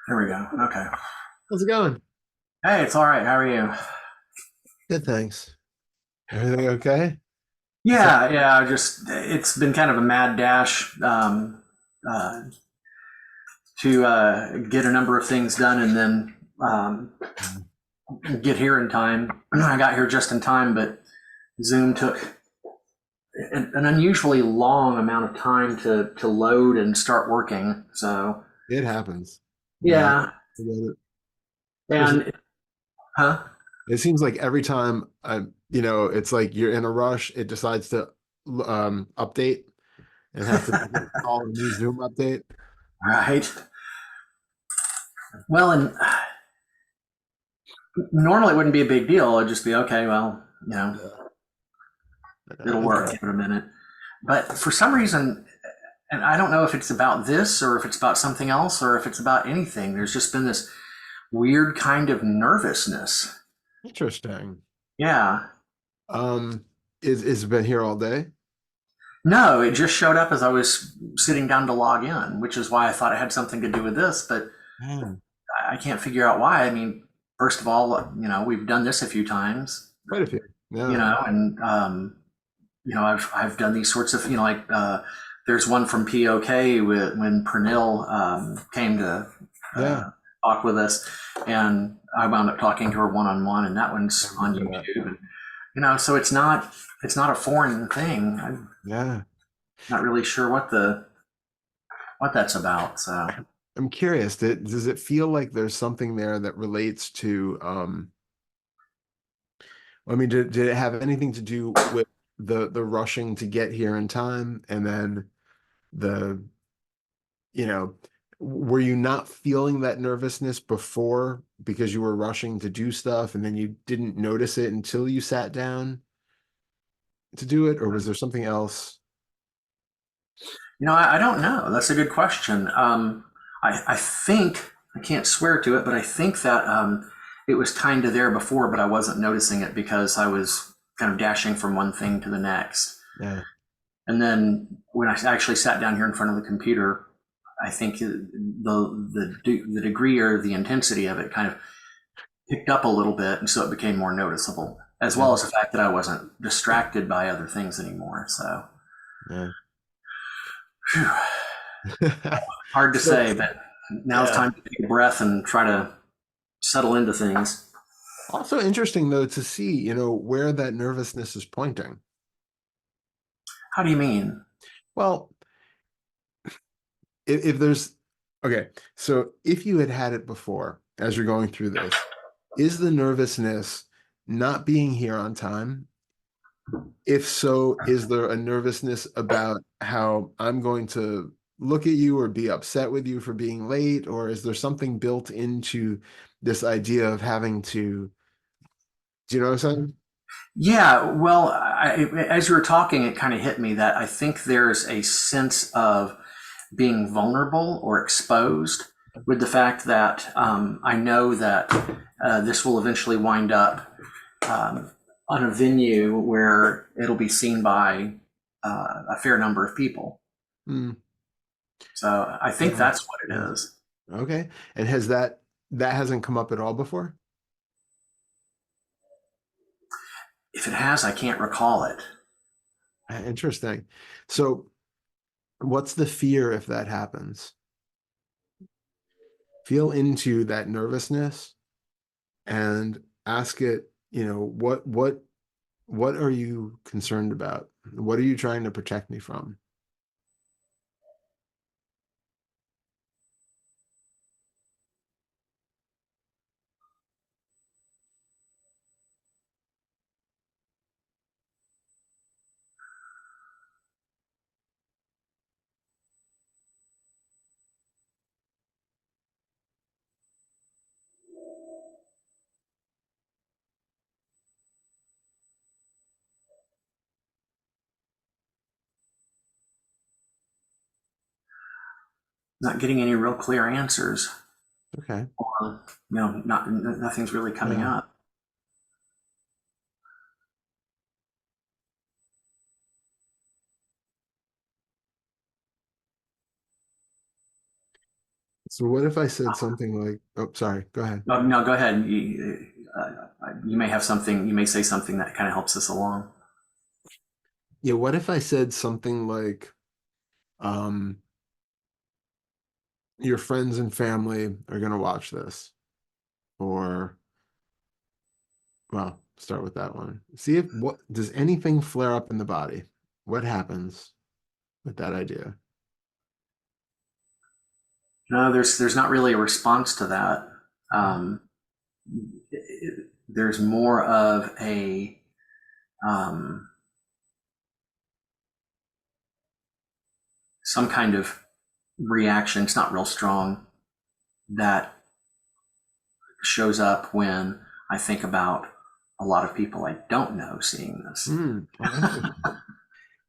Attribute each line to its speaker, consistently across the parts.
Speaker 1: There we go. Okay.
Speaker 2: How's it going?
Speaker 1: Hey, it's all right. How are you?
Speaker 2: Good, thanks. Everything okay? So,
Speaker 1: Yeah, yeah. Just it's been kind of a mad dash uh, to get a number of things done, and then get here in time. I got here just in time, but Zoom took an unusually long amount of time to load and start working. So
Speaker 2: it happens. Yeah,
Speaker 1: yeah,
Speaker 2: I get it. Especially,
Speaker 1: and huh?
Speaker 2: it seems like every time it's like you're in a rush, it decides to update and have to install a new Zoom update.
Speaker 1: Right. Well, and normally it wouldn't be a big deal. It'd just be okay. Well,
Speaker 2: Yeah,
Speaker 1: it'll
Speaker 2: that's
Speaker 1: work.
Speaker 2: right.
Speaker 1: Give it a minute. But for some reason, and I don't know if it's about this or if it's about something else or if it's about anything, there's just been this weird kind of nervousness.
Speaker 2: Interesting.
Speaker 1: Yeah.
Speaker 2: Um, is it been here all day?
Speaker 1: No, it just showed up as I was sitting down to log in, which is why I thought it had something to do with this, but
Speaker 2: Yeah,
Speaker 1: I can't figure out why. I mean, first of all, we've done this a few times,
Speaker 2: quite a few. Yeah,
Speaker 1: and I've done these sorts of, like there's one from POK when Pernil came to
Speaker 2: yeah.
Speaker 1: talk with us, and I wound up talking to her one on one, and that
Speaker 2: I
Speaker 1: one's on
Speaker 2: remember that.
Speaker 1: YouTube, and so it's not a foreign thing. I'm
Speaker 2: Yeah.
Speaker 1: not really sure what that's about. So
Speaker 2: I'm curious, does it feel like there's something there that relates to I mean, did it have anything to do with the rushing to get here in time and then the, you know, were you not feeling that nervousness before because you were rushing to do stuff and then you didn't notice it until you sat down to do it, or was there something else?
Speaker 1: I don't know. That's a good question. I think I can't swear to it, but I think that it was kind of there before, but I wasn't noticing it because I was kind of dashing from one thing to the next.
Speaker 2: Yeah.
Speaker 1: And then when I actually sat down here in front of the computer, I think the degree or the intensity of it kind of picked up a little bit, and so it became more noticeable, as
Speaker 2: Yeah.
Speaker 1: well as the fact that I wasn't distracted by other things anymore. So,
Speaker 2: Yeah.
Speaker 1: whew, hard to
Speaker 2: So,
Speaker 1: say, but now it's
Speaker 2: yeah.
Speaker 1: time to take a breath and try to settle into things.
Speaker 2: Also interesting though to see, where that nervousness is pointing.
Speaker 1: How do you mean?
Speaker 2: Well, if there's okay, so if you had had it before as you're going through this, is the nervousness not being here on time? If so, is there a nervousness about how I'm going to look at you or be upset with you for being late? Or is there something built into this idea of having to, do you know what I'm saying?
Speaker 1: Yeah, well, as you were talking, it kind of hit me that I think there's a sense of being vulnerable or exposed with the fact that I know that this will eventually wind up on a venue where it'll be seen by a fair number of people.
Speaker 2: Hmm.
Speaker 1: So I think
Speaker 2: Yeah.
Speaker 1: that's what it is.
Speaker 2: Okay. And that hasn't come up at all before?
Speaker 1: If it has, I can't recall it.
Speaker 2: Interesting. So what's the fear if that happens? Feel into that nervousness and ask it, what are you concerned about? What are you trying to protect me from?
Speaker 1: Not getting any real clear answers,
Speaker 2: Okay.
Speaker 1: or nothing's really coming
Speaker 2: Yeah.
Speaker 1: up.
Speaker 2: So what if I said something like, oh, sorry, go ahead.
Speaker 1: No, no, go ahead. You may have something, you may say something that kind of helps us along.
Speaker 2: Yeah, what if I said something like, um, your friends and family are going to watch this? Or, well, start with that one. See if what does anything flare up in the body? What happens with that idea?
Speaker 1: No, there's not really a response to that. Um, there's more of a some kind of reaction. It's not real strong that shows up when I think about a lot of people I don't know seeing this.
Speaker 2: Oh, interesting.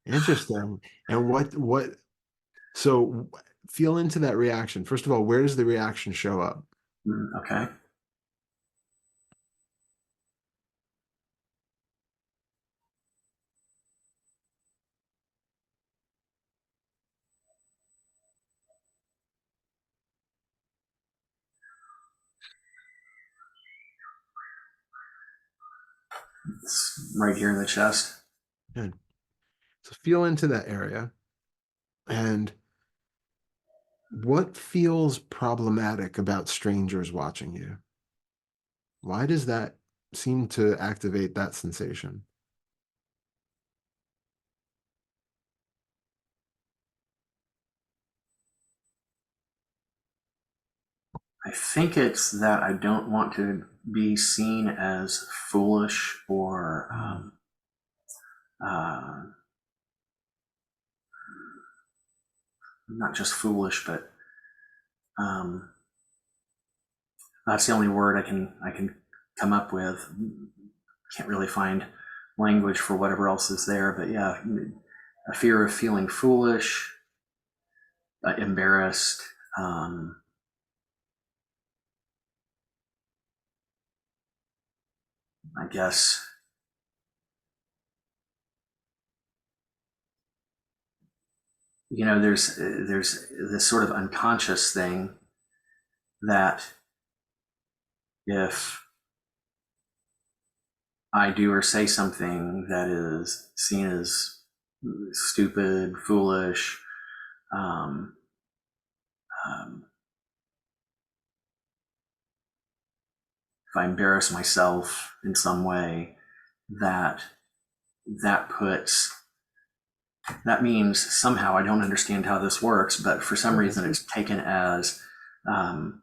Speaker 2: Interesting. And so feel into that reaction. First of all, where does the reaction show up?
Speaker 1: Okay. It's right here in the chest.
Speaker 2: Good. So feel into that area. And what feels problematic about strangers watching you? Why does that seem to activate that sensation?
Speaker 1: I think it's that I don't want to be seen as foolish or uh, not just foolish, but um, that's the only word I can come up with. Can't really find language for whatever else is there, but yeah, a fear of feeling foolish, embarrassed. Um, I guess there's this sort of unconscious thing that if I do or say something that is seen as stupid, foolish, um, um, if I embarrass myself in some way, that that puts that means somehow I don't understand how this works, but for some reason it's taken as um,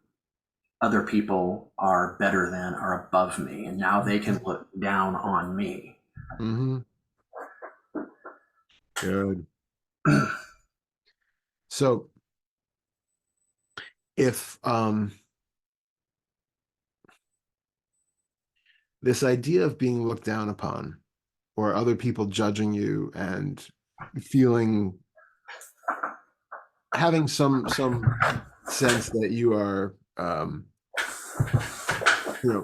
Speaker 1: other people are better than, are above me, and now they can look down on me.
Speaker 2: Mm-hmm. Good. So if this idea of being looked down upon or other people judging you and feeling having some sense that you are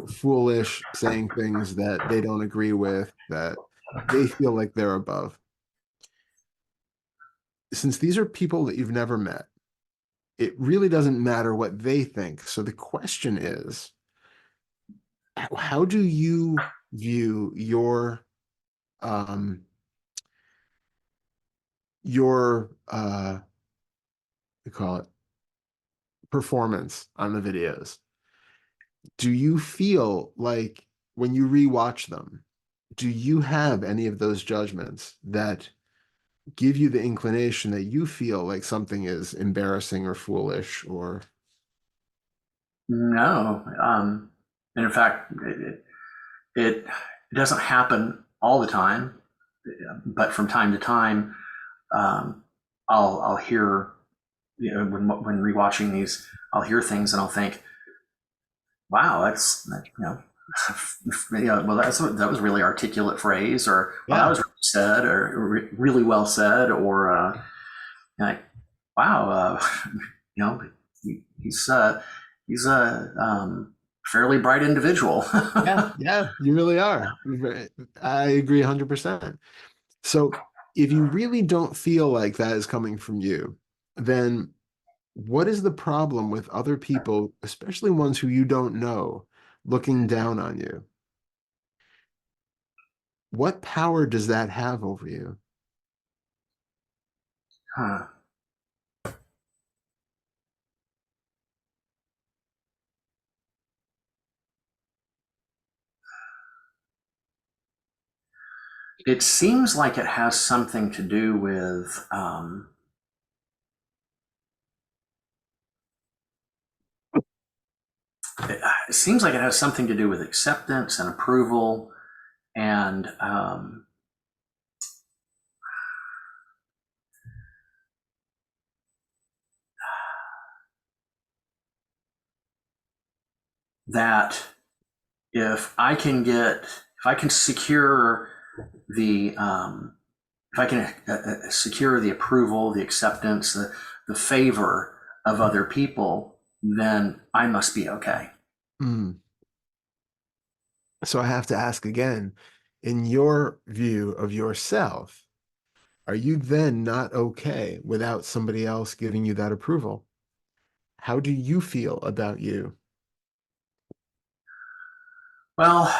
Speaker 2: foolish, saying things that they don't agree with, that they feel like they're above. Since these are people that you've never met, it really doesn't matter what they think. So the question is, how do you view um your we call it performance on the videos? Do you feel like when you rewatch them, do you have any of those judgments that give you the inclination that you feel like something is embarrassing or foolish or
Speaker 1: No, and in fact, it doesn't happen all the time, but from time to time, um, I'll hear when rewatching these, I'll hear things and I'll think, wow, well, that was really articulate phrase, or well, that
Speaker 2: yeah.
Speaker 1: was really said, or really well said, or like, wow, you know, he's he's a fairly bright individual.
Speaker 2: Yeah, you really are. I agree 100%. So if you really don't feel like that is coming from you, then What is the problem with other people, especially ones who you don't know, looking down on you? What power does that have over you?
Speaker 1: Huh. It seems like it has something to do with it seems like it has something to do with acceptance and approval and that if I can secure the if I can secure the approval, the acceptance, the favor of other people, then I must be okay.
Speaker 2: Mm. So I have to ask again, in your view of yourself, are you then not okay without somebody else giving you that approval? How do you feel about you?
Speaker 1: Well,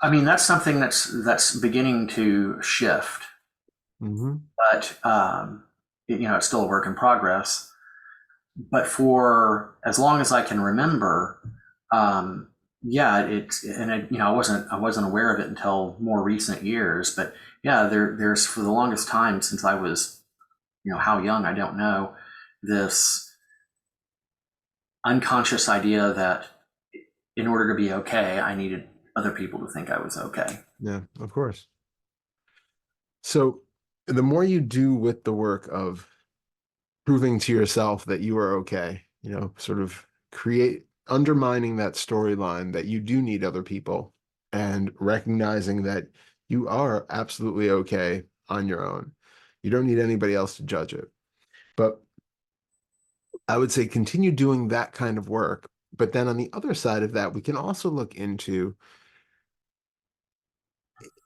Speaker 1: I mean that's something that's beginning to shift,
Speaker 2: Hmm.
Speaker 1: but it's still a work in progress. But for as long as I can remember, um, yeah, it's and I wasn't aware of it until more recent years. But yeah, there's for the longest time since I was how young I don't know, this unconscious idea that in order to be okay, I needed other people to think I was okay.
Speaker 2: Yeah, of course. So the more you do with the work of proving to yourself that you are okay, sort of create undermining that storyline that you do need other people and recognizing that you are absolutely okay on your own. You don't need anybody else to judge it. But I would say continue doing that kind of work. But then on the other side of that, we can also look into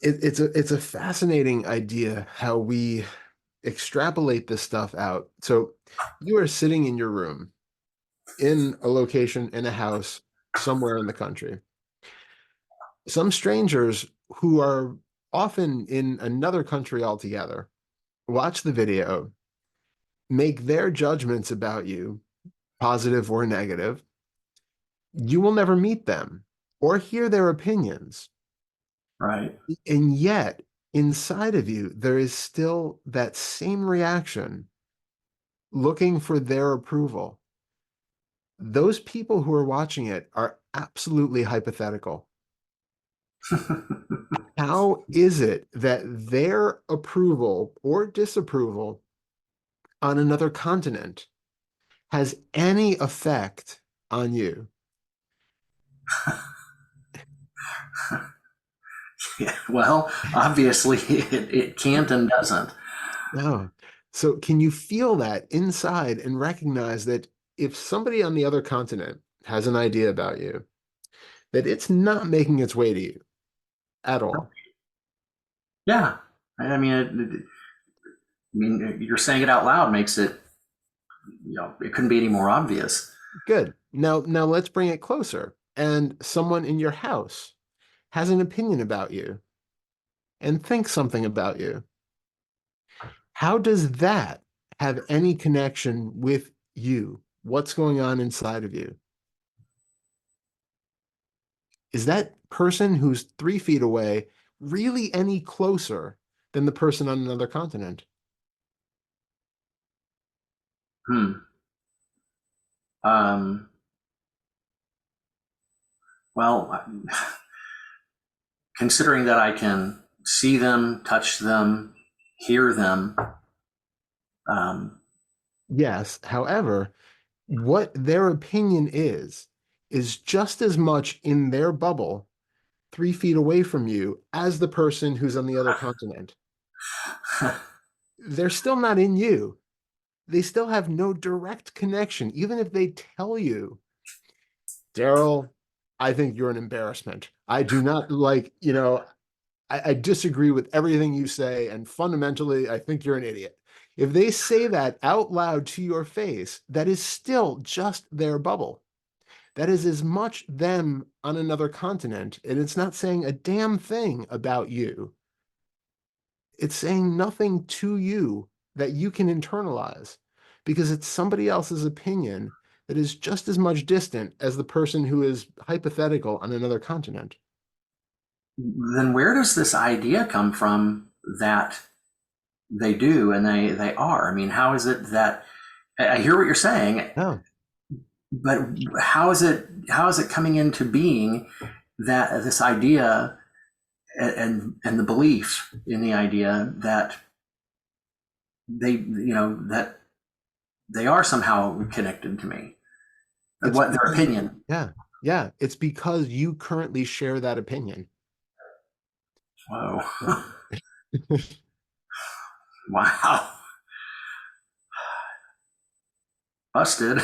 Speaker 2: it's a fascinating idea how we extrapolate this stuff out. So you are sitting in your room in a location in a house somewhere in the country. Some strangers who are often in another country altogether watch the video, make their judgments about you, positive or negative. You will never meet them or hear their opinions.
Speaker 1: Right.
Speaker 2: And yet, inside of you, there is still that same reaction looking for their approval. Those people who are watching it are absolutely hypothetical. How is it that their approval or disapproval on another continent has any effect on you?
Speaker 1: Yeah, well, obviously it can't and doesn't.
Speaker 2: No. So can you feel that inside and recognize that if somebody on the other continent has an idea about you, that it's not making its way to you at all?
Speaker 1: Yeah. I mean, you're saying it out loud makes it, it couldn't be any more obvious.
Speaker 2: Good. Now let's bring it closer. And someone in your house has an opinion about you and thinks something about you. How does that have any connection with you? What's going on inside of you? Is that person who's 3 feet away really any closer than the person on another continent?
Speaker 1: Hmm. Um, well, considering that I can see them, touch them, hear them, um,
Speaker 2: Yes. However, what their opinion is just as much in their bubble 3 feet away from you as the person who's on the other continent. They're still not in you. They still have no direct connection, even if they tell you, Darrell, I think you're an embarrassment. I do not like, I disagree with everything you say, and fundamentally, I think you're an idiot. If they say that out loud to your face, that is still just their bubble. That is as much them on another continent, and it's not saying a damn thing about you. It's saying nothing to you that you can internalize because it's somebody else's opinion that is just as much distant as the person who is hypothetical on another continent.
Speaker 1: Then where does this idea come from that they do and they are? I mean, how is it that I hear what you're saying,
Speaker 2: Yeah.
Speaker 1: but how is it coming into being that this idea and the belief in the idea that that they are somehow connected to me,
Speaker 2: It's
Speaker 1: what their
Speaker 2: because,
Speaker 1: opinion.
Speaker 2: yeah, yeah. It's because you currently share that opinion.
Speaker 1: Whoa.
Speaker 2: Yeah.
Speaker 1: Wow. Busted.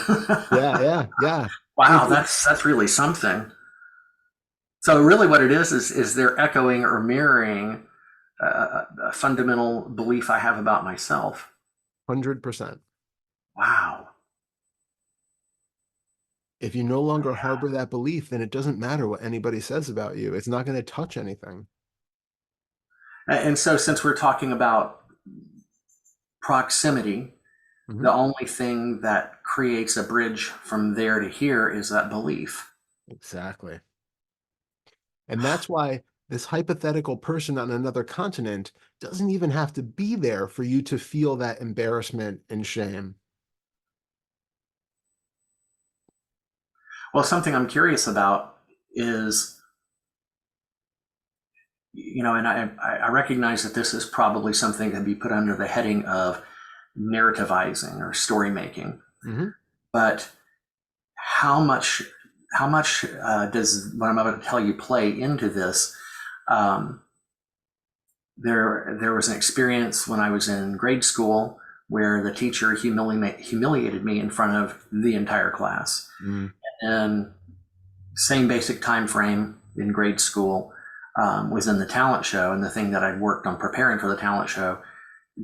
Speaker 2: Yeah, yeah, yeah.
Speaker 1: Wow,
Speaker 2: It's
Speaker 1: that's really something. So really what it is they're echoing or mirroring a fundamental belief I have about myself.
Speaker 2: 100%.
Speaker 1: Wow.
Speaker 2: If you no longer harbor that belief, then it doesn't matter what anybody says about you. It's not going to touch anything.
Speaker 1: And so since we're talking about proximity,
Speaker 2: Mhm.
Speaker 1: the only thing that creates a bridge from there to here is that belief.
Speaker 2: Exactly. And that's why this hypothetical person on another continent doesn't even have to be there for you to feel that embarrassment and shame.
Speaker 1: Well, something I'm curious about is, and I recognize that this is probably something that can be put under the heading of narrativizing or story making.
Speaker 2: Mhm.
Speaker 1: But how much does what I'm about to tell you play into this? Um, there was an experience when I was in grade school where the teacher humiliated me in front of the entire class.
Speaker 2: Mm.
Speaker 1: And same basic time frame in grade school, was in the talent show, and the thing that I'd worked on preparing for the talent show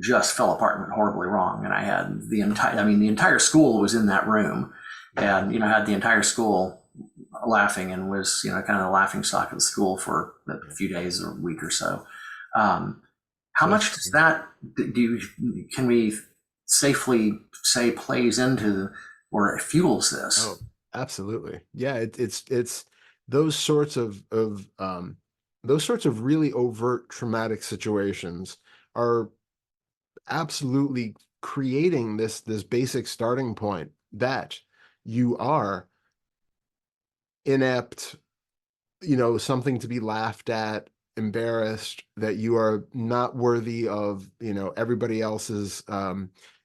Speaker 1: just fell apart and went horribly wrong. And I had the entire school was in that room, and had the entire school laughing, and was kind of the laughing stock of the school for a few days or a week or so. How
Speaker 2: So
Speaker 1: much does that can we safely say plays into or fuels
Speaker 2: Oh,
Speaker 1: this?
Speaker 2: absolutely. Yeah, it's those sorts of those sorts of really overt traumatic situations are absolutely creating this basic starting point that you are inept, something to be laughed at, embarrassed, that you are not worthy of, everybody else's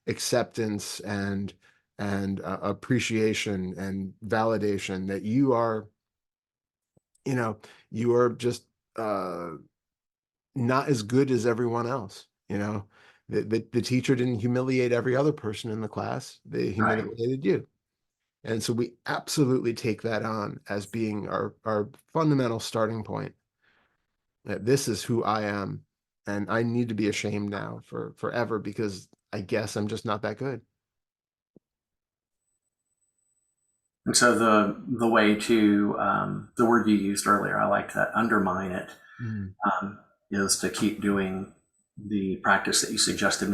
Speaker 2: acceptance and appreciation and validation, that you know, you are just uh not as good as everyone else. The teacher didn't humiliate every other person in the class. They
Speaker 1: Right.
Speaker 2: humiliated you. And so we absolutely take that on as being our fundamental starting point, that this is who I am, and I need to be ashamed now for forever because I guess I'm just not that good.
Speaker 1: And so the way to the word you used earlier, I liked that, undermine it,
Speaker 2: Mm.
Speaker 1: is to keep doing the practice that you suggested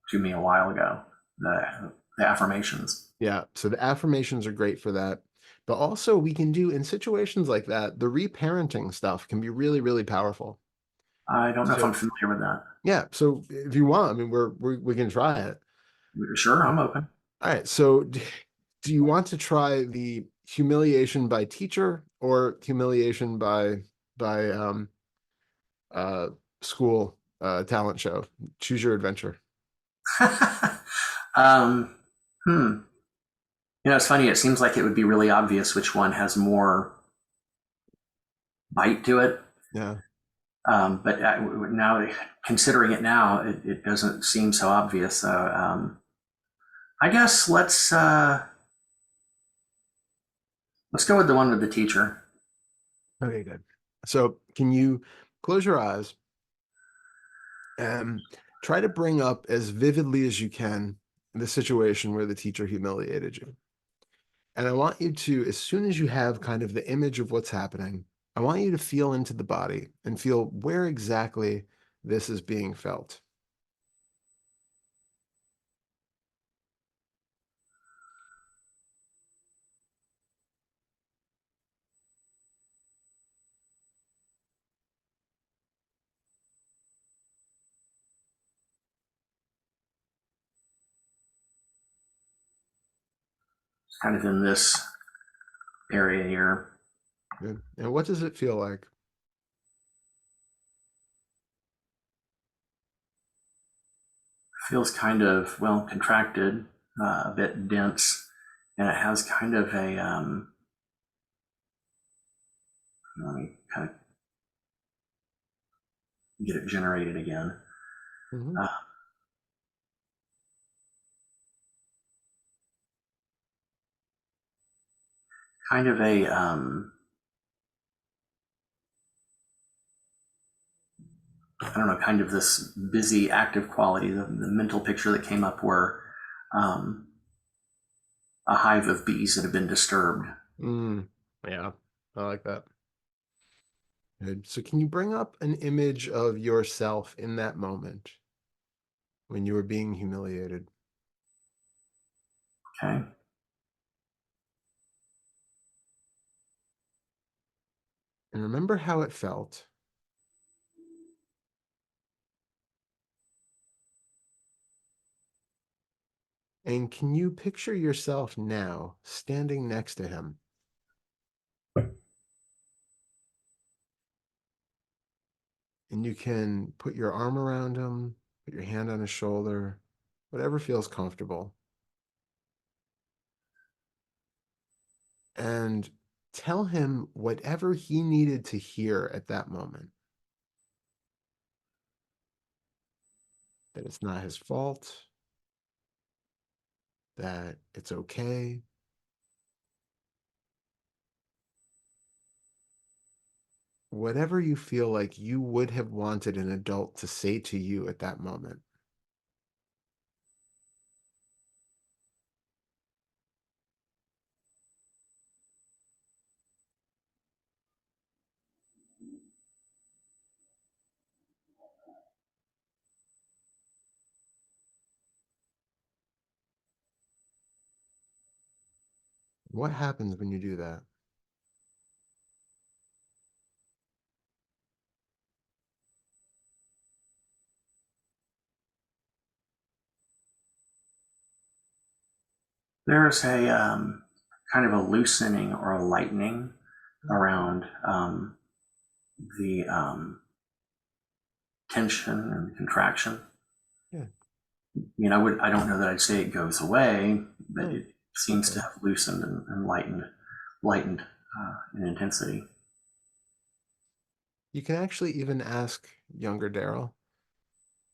Speaker 1: to me a while ago, the affirmations.
Speaker 2: Yeah, so the affirmations are great for that. But also we can do in situations like that, the reparenting stuff can be really, really powerful.
Speaker 1: I don't know if I'm
Speaker 2: So
Speaker 1: familiar with that.
Speaker 2: yeah, so if you want, I mean, we can try it.
Speaker 1: Sure, I'm open.
Speaker 2: All right, so do you want to try the humiliation by teacher or humiliation by uh school talent show? Choose your adventure.
Speaker 1: um, hmm. It's funny. It seems like it would be really obvious which one has more bite to it.
Speaker 2: Yeah.
Speaker 1: But now, considering it now, it doesn't seem so obvious. So I guess let's go with the one with the teacher.
Speaker 2: Okay, good. So can you close your eyes and try to bring up as vividly as you can the situation where the teacher humiliated you. And I want you to, as soon as you have kind of the image of what's happening, I want you to feel into the body and feel where exactly this is being felt.
Speaker 1: Kind of in this area here.
Speaker 2: Good. And what does it feel like?
Speaker 1: Feels kind of, well, contracted, a bit dense, and it has kind of a, let me kind of get it generated again.
Speaker 2: Mm-hmm.
Speaker 1: Uh, Kind of a, I don't know, kind of this busy, active quality. The mental picture that came up were um, a hive of bees that have been disturbed.
Speaker 2: Yeah, I like that. Good. So can you bring up an image of yourself in that moment when you were being humiliated?
Speaker 1: Okay.
Speaker 2: And remember how it felt. And can you picture yourself now standing next to him? And you can put your arm around him, put your hand on his shoulder, whatever feels comfortable. And tell him whatever he needed to hear at that moment. That it's not his fault, that it's okay. Whatever you feel like you would have wanted an adult to say to you at that moment. What happens when you do that?
Speaker 1: There's a kind of a loosening or a lightening around the tension and contraction.
Speaker 2: Yeah.
Speaker 1: I don't know that I'd say it goes away, but
Speaker 2: No,
Speaker 1: it seems
Speaker 2: okay.
Speaker 1: to have loosened and lightened in intensity.
Speaker 2: You can actually even ask younger Darrell,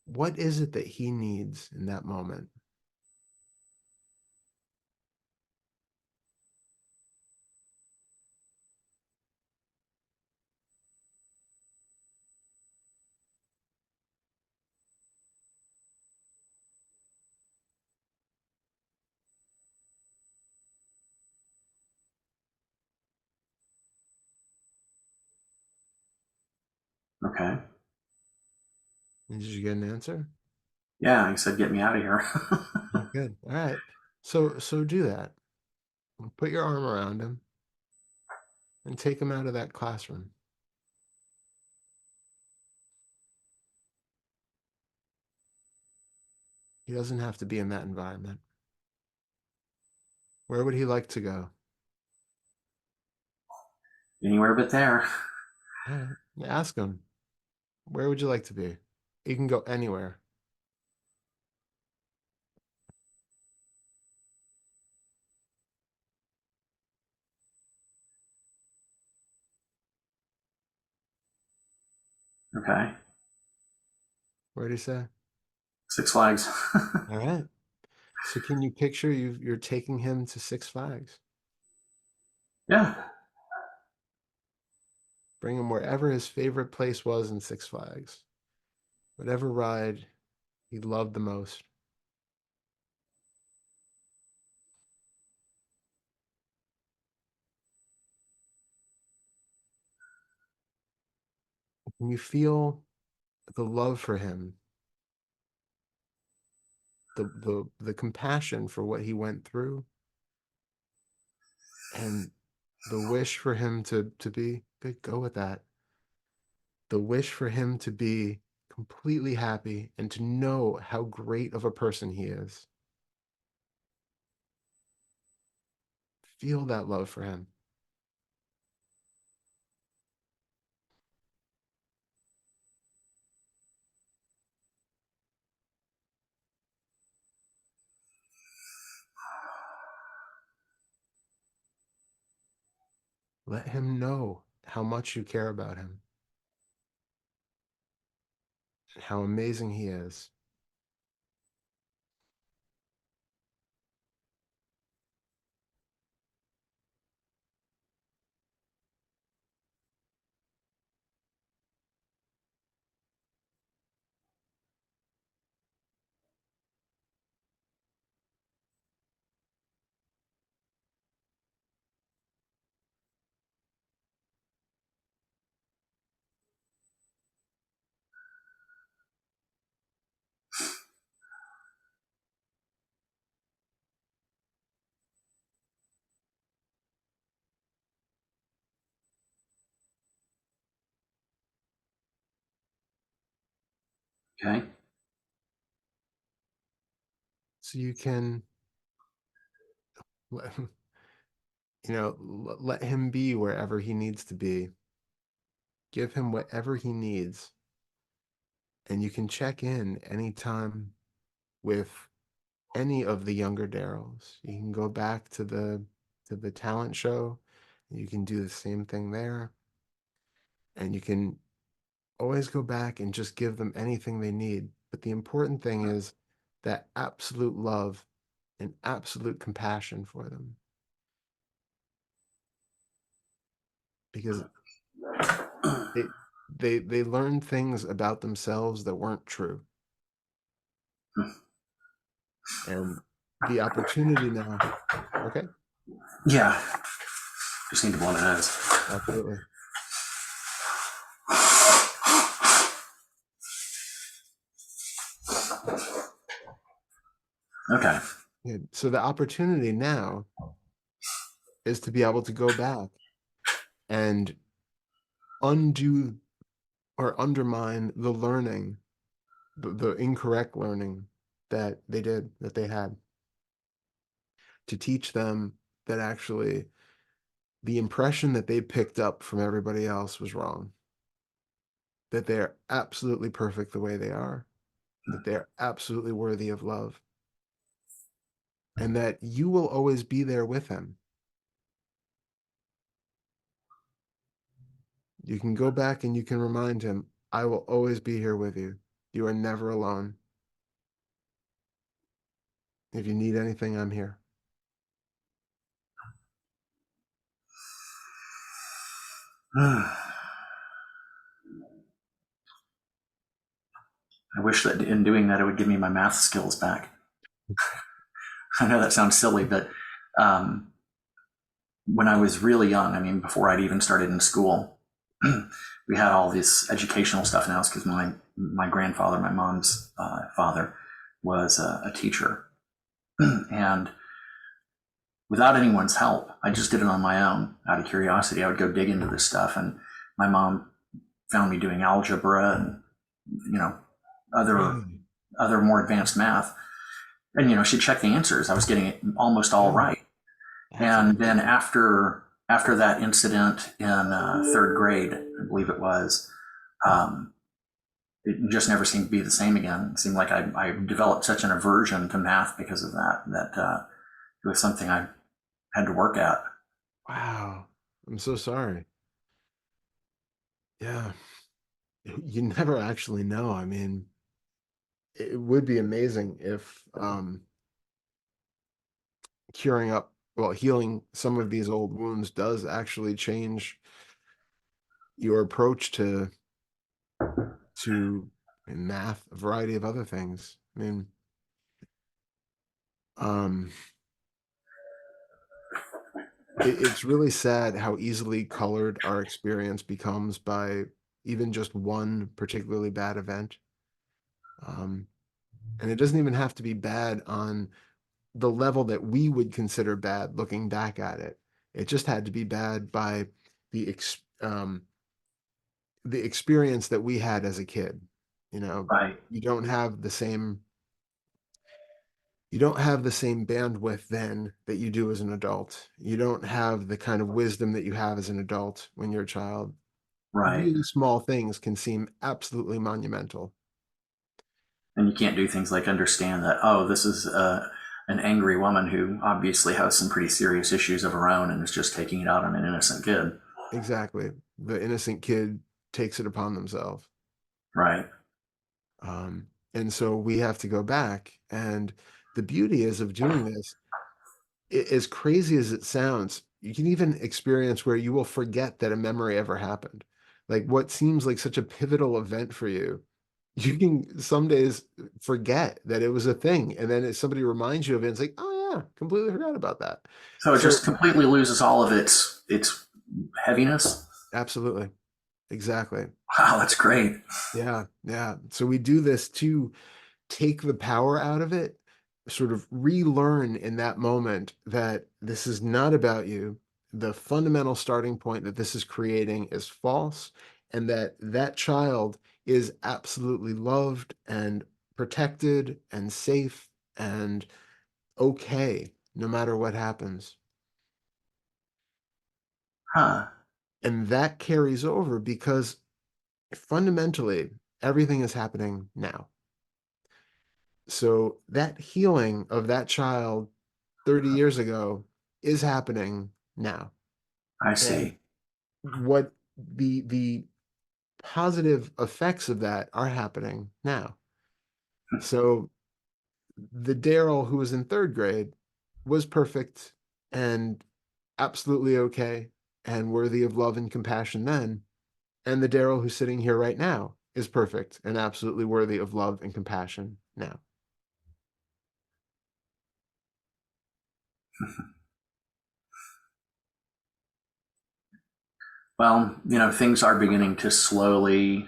Speaker 2: what is it that he needs in that moment?
Speaker 1: Okay.
Speaker 2: And did you get an answer?
Speaker 1: Yeah, he said, "Get me out of here."
Speaker 2: Oh, good. All right. So do that. Put your arm around him and take him out of that classroom. He doesn't have to be in that environment. Where would he like to go?
Speaker 1: Anywhere but there.
Speaker 2: All right. Ask him, where would you like to be? He can go anywhere.
Speaker 1: Okay.
Speaker 2: Where do you say?
Speaker 1: Six Flags.
Speaker 2: All right. So can you picture you're taking him to Six Flags?
Speaker 1: Yeah.
Speaker 2: Bring him wherever his favorite place was in Six Flags. Whatever ride he loved the most. When you feel the love for him, the compassion for what he went through, and the wish for him to be good, go with that. The wish for him to be completely happy and to know how great of a person he is. Feel that love for him. Let him know how much you care about him and how amazing he is.
Speaker 1: Okay.
Speaker 2: So you can, let him be wherever he needs to be. Give him whatever he needs. And you can check in anytime with any of the younger Darrells. You can go back to the talent show. You can do the same thing there. And you can always go back and just give them anything they need. But the important thing is that absolute love and absolute compassion for them. Because they they learned things about themselves that weren't true. And the opportunity now, okay,
Speaker 1: Yeah. Just need to blow my nose.
Speaker 2: absolutely.
Speaker 1: Okay.
Speaker 2: Yeah. So the opportunity now is to be able to go back and undo or undermine the learning, the incorrect learning that they had, to teach them that actually the impression that they picked up from everybody else was wrong, that they're absolutely perfect the way they are, that they're absolutely worthy of love, and that you will always be there with them. You can go back and you can remind him, I will always be here with you. You are never alone. If you need anything, I'm here.
Speaker 1: I wish that in doing that, it would give me my math skills back. I know that sounds silly, but um, when I was really young, I mean, before I'd even started in school, we had all this educational stuff now because my grandfather, my mom's father, was a teacher. And without anyone's help, I just did it on my own out of curiosity. I would go dig into this stuff. And my mom found me doing algebra and, other
Speaker 2: Really?
Speaker 1: other more advanced math. And, she'd check the answers. I was getting it almost all
Speaker 2: Yeah,
Speaker 1: right.
Speaker 2: that's
Speaker 1: And then
Speaker 2: amazing.
Speaker 1: after that incident in third grade, I believe it was, um, it just never seemed to be the same again. It seemed like I developed such an aversion to math because of that it was something I had to work at.
Speaker 2: Wow. I'm so sorry. Yeah. You never actually know. I mean, it would be amazing if healing some of these old wounds does actually change your approach to in math, a variety of other things. I mean, um, it's really sad how easily colored our experience becomes by even just one particularly bad event. Um, and it doesn't even have to be bad on the level that we would consider bad looking back at it. It just had to be bad by the the experience that we had as a kid. You know,
Speaker 1: Right.
Speaker 2: you don't have the same you don't have the same bandwidth then that you do as an adult. You don't have the kind of wisdom that you have as an adult when you're a child.
Speaker 1: Right.
Speaker 2: Really small things can seem absolutely monumental.
Speaker 1: And you can't do things like understand that, oh, this is an angry woman who obviously has some pretty serious issues of her own and is just taking it out on an innocent kid.
Speaker 2: Exactly. The innocent kid takes it upon themselves.
Speaker 1: Right.
Speaker 2: And so we have to go back. And the beauty is of doing this, as crazy as it sounds, you can even experience where you will forget that a memory ever happened. Like what seems like such a pivotal event for you can some days forget that it was a thing. And then if somebody reminds you of it, it's like, oh yeah, completely forgot about that.
Speaker 1: So it
Speaker 2: So
Speaker 1: just completely loses all of its heaviness.
Speaker 2: absolutely. Exactly.
Speaker 1: Wow, that's great.
Speaker 2: Yeah. Yeah. So we do this to take the power out of it, sort of relearn in that moment that this is not about you. The fundamental starting point that this is creating is false, and that that child is absolutely loved and protected and safe and okay no matter what happens.
Speaker 1: Huh.
Speaker 2: And that carries over because fundamentally everything is happening now. So that healing of that child 30 years ago is happening now.
Speaker 1: I
Speaker 2: And
Speaker 1: see.
Speaker 2: what the positive effects of that are happening now. So the Darrell who was in third grade was perfect and absolutely okay and worthy of love and compassion then. And the Darrell who's sitting here right now is perfect and absolutely worthy of love and compassion now.
Speaker 1: Well, things are beginning to slowly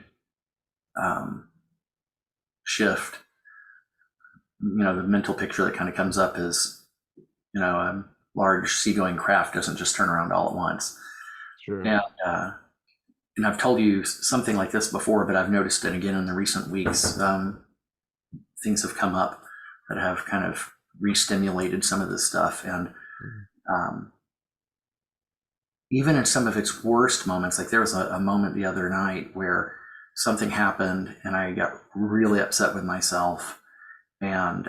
Speaker 1: um, shift. The mental picture that kind of comes up is, a large seagoing craft doesn't just turn around all at once.
Speaker 2: Sure.
Speaker 1: And and I've told you something like this before, but I've noticed it again in the recent weeks. Things have come up that have kind of re-stimulated some of this stuff, and
Speaker 2: Mhm.
Speaker 1: um, even in some of its worst moments, like there was a moment the other night where something happened, and I got really upset with myself, and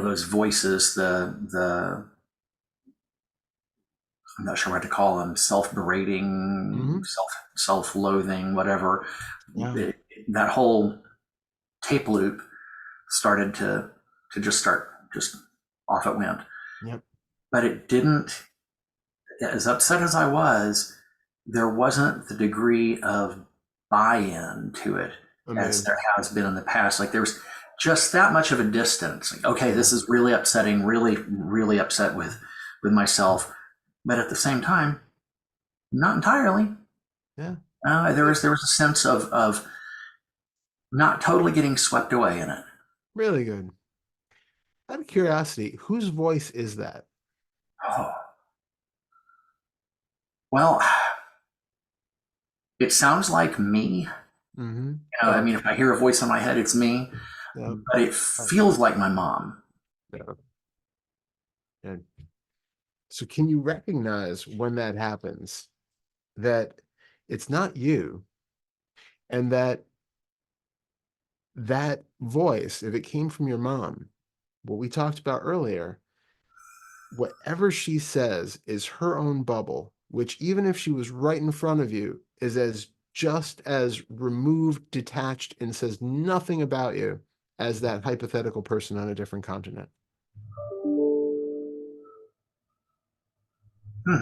Speaker 1: those voices, the I'm not sure what to call them, self-berating,
Speaker 2: Mhm.
Speaker 1: self-loathing, whatever.
Speaker 2: Yeah.
Speaker 1: That whole tape loop started to just off it went.
Speaker 2: Yep.
Speaker 1: But it didn't. As upset as I was, there wasn't the degree of buy-in to it as there
Speaker 2: Amazing.
Speaker 1: has been in the past. Like there was just that much of a distance. Like, okay,
Speaker 2: Yeah.
Speaker 1: this is really upsetting. Really, really upset with myself. But at the same time, not entirely.
Speaker 2: Yeah.
Speaker 1: There was a sense of not totally getting swept away in it.
Speaker 2: Really good. Out of curiosity, whose voice is that?
Speaker 1: Oh, well, it sounds like me.
Speaker 2: Mm-hmm.
Speaker 1: I
Speaker 2: Oh,
Speaker 1: mean, if I hear a voice in my head, it's me,
Speaker 2: yeah.
Speaker 1: but it
Speaker 2: Oh,
Speaker 1: feels like my mom.
Speaker 2: yeah. Yeah. So can you recognize when that happens that it's not you and that that voice, if it came from your mom, what we talked about earlier, whatever she says is her own bubble, which even if she was right in front of you, is as just as removed, detached, and says nothing about you as that hypothetical person on a different continent.
Speaker 1: Hmm.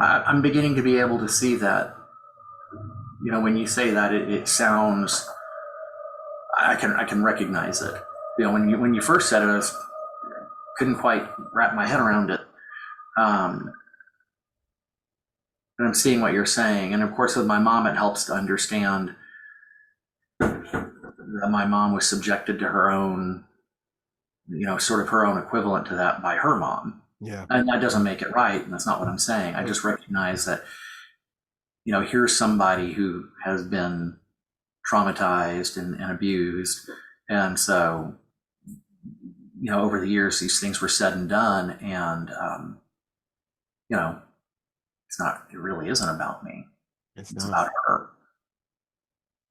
Speaker 1: I'm beginning to be able to see that. You know, when you say that, it sounds. I can recognize it. You know, when you first said it, couldn't quite wrap my head around it. Um, and I'm seeing what you're saying, and of course, with my mom, it helps to understand that my mom was subjected to her own, you know, sort of her own equivalent to that by her mom.
Speaker 2: Yeah.
Speaker 1: And that doesn't make it right, and that's not what I'm saying. I just recognize that, you know, here's somebody who has been traumatized and abused. And so, you know, over the years, these things were said and done. And, you know, it really isn't about me.
Speaker 2: It's
Speaker 1: It's
Speaker 2: not.
Speaker 1: about her.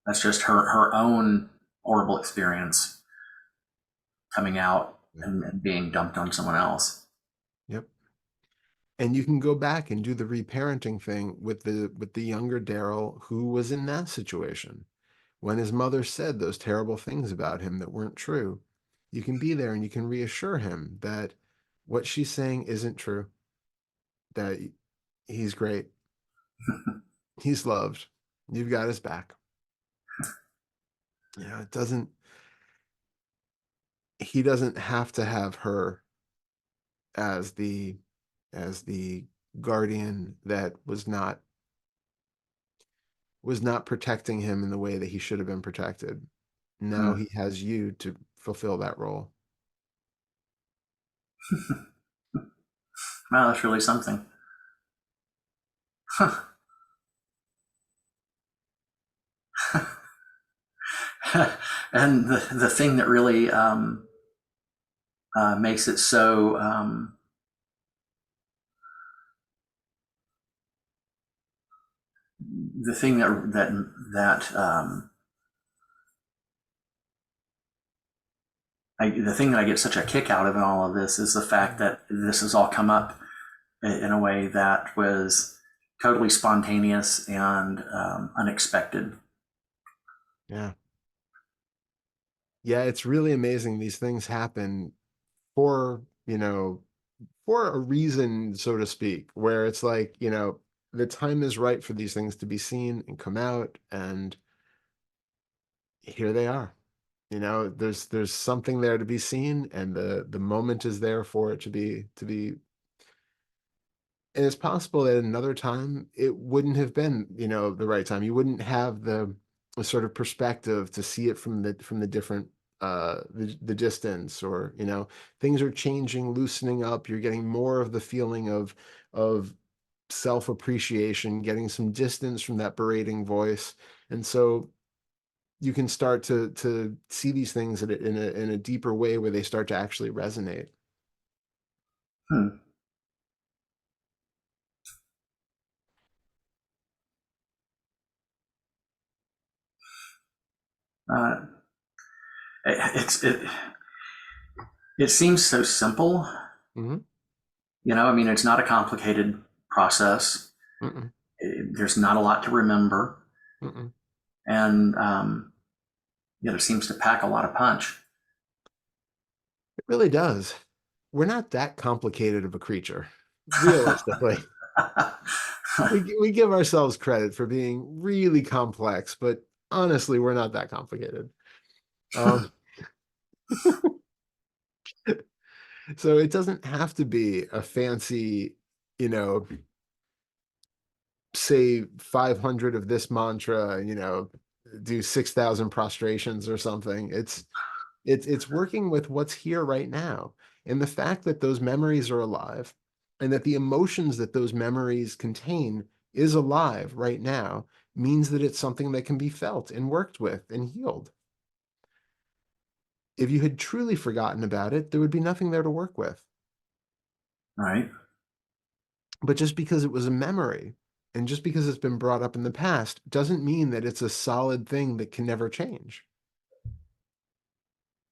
Speaker 1: That's just her own horrible experience coming out
Speaker 2: Yeah.
Speaker 1: and being dumped on someone else.
Speaker 2: Yep. And you can go back and do the reparenting thing with the younger Darrell who was in that situation. When his mother said those terrible things about him that weren't true, you can be there and you can reassure him that what she's saying isn't true, that he's great, he's loved, you've got his back. You know, he doesn't have to have her as the guardian that was not protecting him in the way that he should have been protected. Now
Speaker 1: Hmm.
Speaker 2: he has you to fulfill that role.
Speaker 1: Wow, that's really something. And the thing that really makes it so the thing the thing that I get such a kick out of in all of this is the fact that this has all come up in a way that was totally spontaneous and unexpected.
Speaker 2: Yeah. Yeah, it's really amazing these things happen for, for a reason, so to speak, where it's like, the time is right for these things to be seen and come out, and here they are. There's something there to be seen, and the moment is there for it to be. And it's possible that another time it wouldn't have been, the right time. You wouldn't have the sort of perspective to see it from the different the distance, or things are changing, loosening up. You're getting more of the feeling of self-appreciation, getting some distance from that berating voice. And so you can start to see these things in a deeper way, where they start to actually resonate.
Speaker 1: Hmm. Uh, it seems so simple.
Speaker 2: Hmm.
Speaker 1: You know, I mean, it's not a complicated process.
Speaker 2: Mm-mm,
Speaker 1: There's not a lot to remember,
Speaker 2: mm-mm.
Speaker 1: and it seems to pack a lot of punch.
Speaker 2: It really does. We're not that complicated of a creature, realistically. We give ourselves credit for being really complex, but honestly, we're not that complicated. Um, so it doesn't have to be a fancy, you know, say 500 of this mantra, do 6,000 prostrations or something. It's working with what's here right now. And the fact that those memories are alive, and that the emotions that those memories contain is alive right now, means that it's something that can be felt and worked with and healed. If you had truly forgotten about it, there would be nothing there to work with.
Speaker 1: Right?
Speaker 2: But just because it was a memory, and just because it's been brought up in the past, doesn't mean that it's a solid thing that can never change.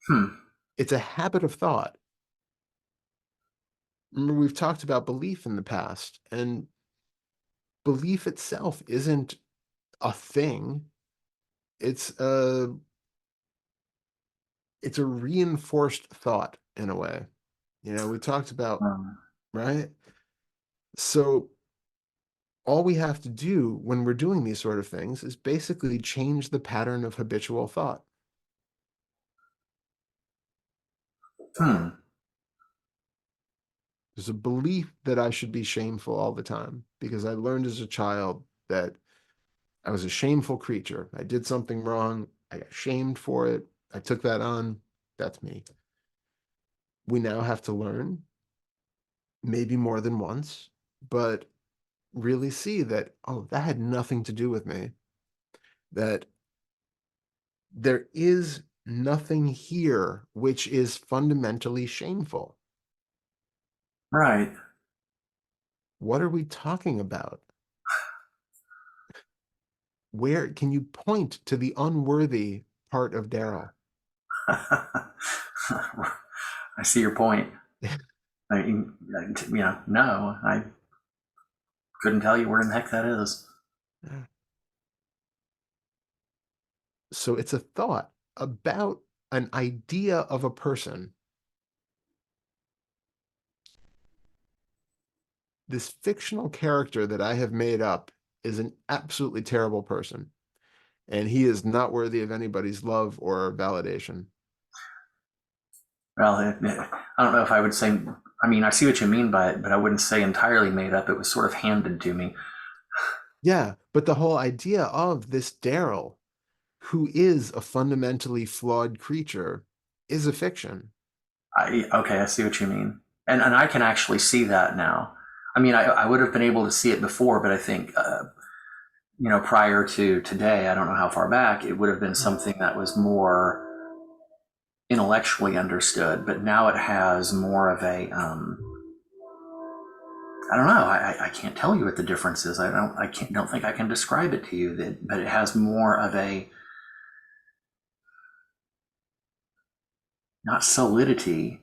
Speaker 1: Hmm.
Speaker 2: It's a habit of thought. Remember, we've talked about belief in the past, and belief itself isn't a thing. It's a reinforced thought in a way. We talked about,
Speaker 1: Um,
Speaker 2: right? So all we have to do when we're doing these sort of things is basically change the pattern of habitual thought.
Speaker 1: Hmm.
Speaker 2: There's a belief that I should be shameful all the time because I learned as a child that I was a shameful creature. I did something wrong. I got shamed for it. I took that on. That's me. We now have to learn, maybe more than once, but really see that, oh, that had nothing to do with me. That there is nothing here which is fundamentally shameful.
Speaker 1: Right.
Speaker 2: What are we talking about? Where can you point to the unworthy part of Darrell?
Speaker 1: I see your point. No, I couldn't tell you where in the heck that is.
Speaker 2: So it's a thought about an idea of a person. This fictional character that I have made up is an absolutely terrible person, and he is not worthy of anybody's love or validation.
Speaker 1: Well, I don't know if I would say, I mean, I see what you mean by it, but I wouldn't say entirely made up. It was sort of handed to me.
Speaker 2: Yeah, but the whole idea of this Darrell, who is a fundamentally flawed creature, is a fiction.
Speaker 1: Okay, I see what you mean. And I can actually see that now. I mean, I would have been able to see it before, but I think, prior to today, I don't know how far back, it would have been something that was more intellectually understood, but now it has more of a, I don't know. I can't tell you what the difference is. Don't think I can describe it to you. But it has more of a, not solidity,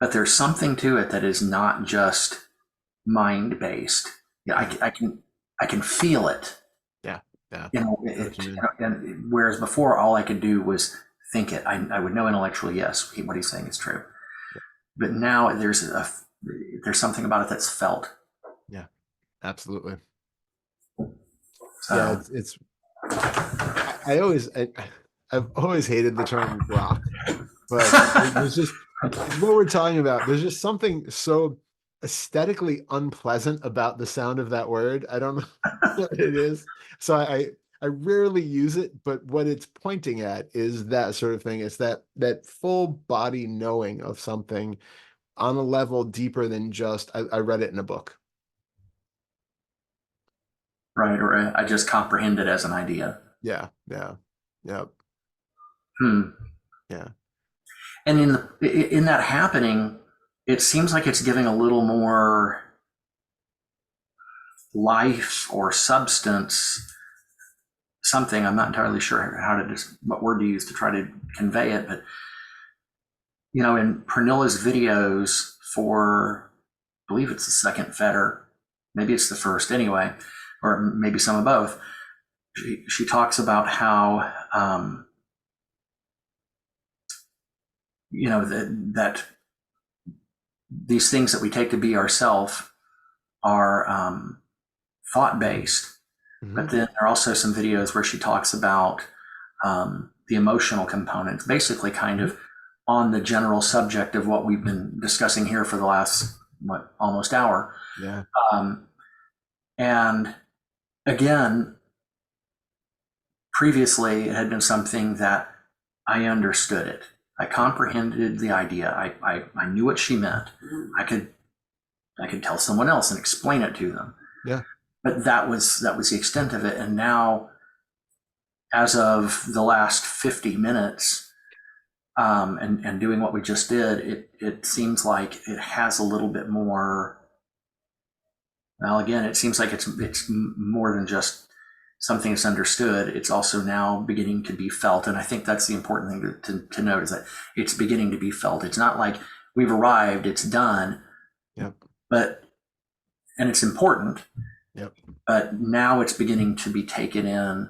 Speaker 1: but there's something to it that is not just mind based. Yeah, I can feel it.
Speaker 2: Yeah, yeah.
Speaker 1: And whereas before all I could do was think it. I would know intellectually, yes, what he's saying is true. But now there's something about it that's felt.
Speaker 2: Yeah, absolutely.
Speaker 1: So,
Speaker 2: Yeah, it's I've always hated the term grok, but there's just it's what we're talking about. There's just something so aesthetically unpleasant about the sound of that word. I don't know what it is. So I rarely use it, but what it's pointing at is that sort of thing. It's that full body knowing of something on a level deeper than just I read it in a book.
Speaker 1: right, or I just comprehend it as an idea.
Speaker 2: Yeah, yeah, yeah,
Speaker 1: Hmm.
Speaker 2: yeah.
Speaker 1: And in that happening, it seems like it's giving a little more life or substance, something. I'm not entirely sure what word to use to try to convey it, but in Pernilla's videos for, I believe it's the second fetter, maybe it's the first anyway, or maybe some of both. She talks about how that these things that we take to be ourself are thought based, but then there are also some videos where she talks about the emotional components, basically kind of on the general subject of what we've been discussing here for the last almost hour.
Speaker 2: Yeah.
Speaker 1: And again, previously it had been something that I understood it. I comprehended the idea. I knew what she meant. I could tell someone else and explain it to them.
Speaker 2: Yeah.
Speaker 1: But that was the extent of it. And now, as of the last 50 minutes, and doing what we just did, it seems like it has a little bit more. Well, again, it seems like it's more than just something that's understood. It's also now beginning to be felt, and I think that's the important thing to note, is that it's beginning to be felt. It's not like we've arrived, it's done.
Speaker 2: Yep.
Speaker 1: And it's important.
Speaker 2: Yep.
Speaker 1: But now it's beginning to be taken in,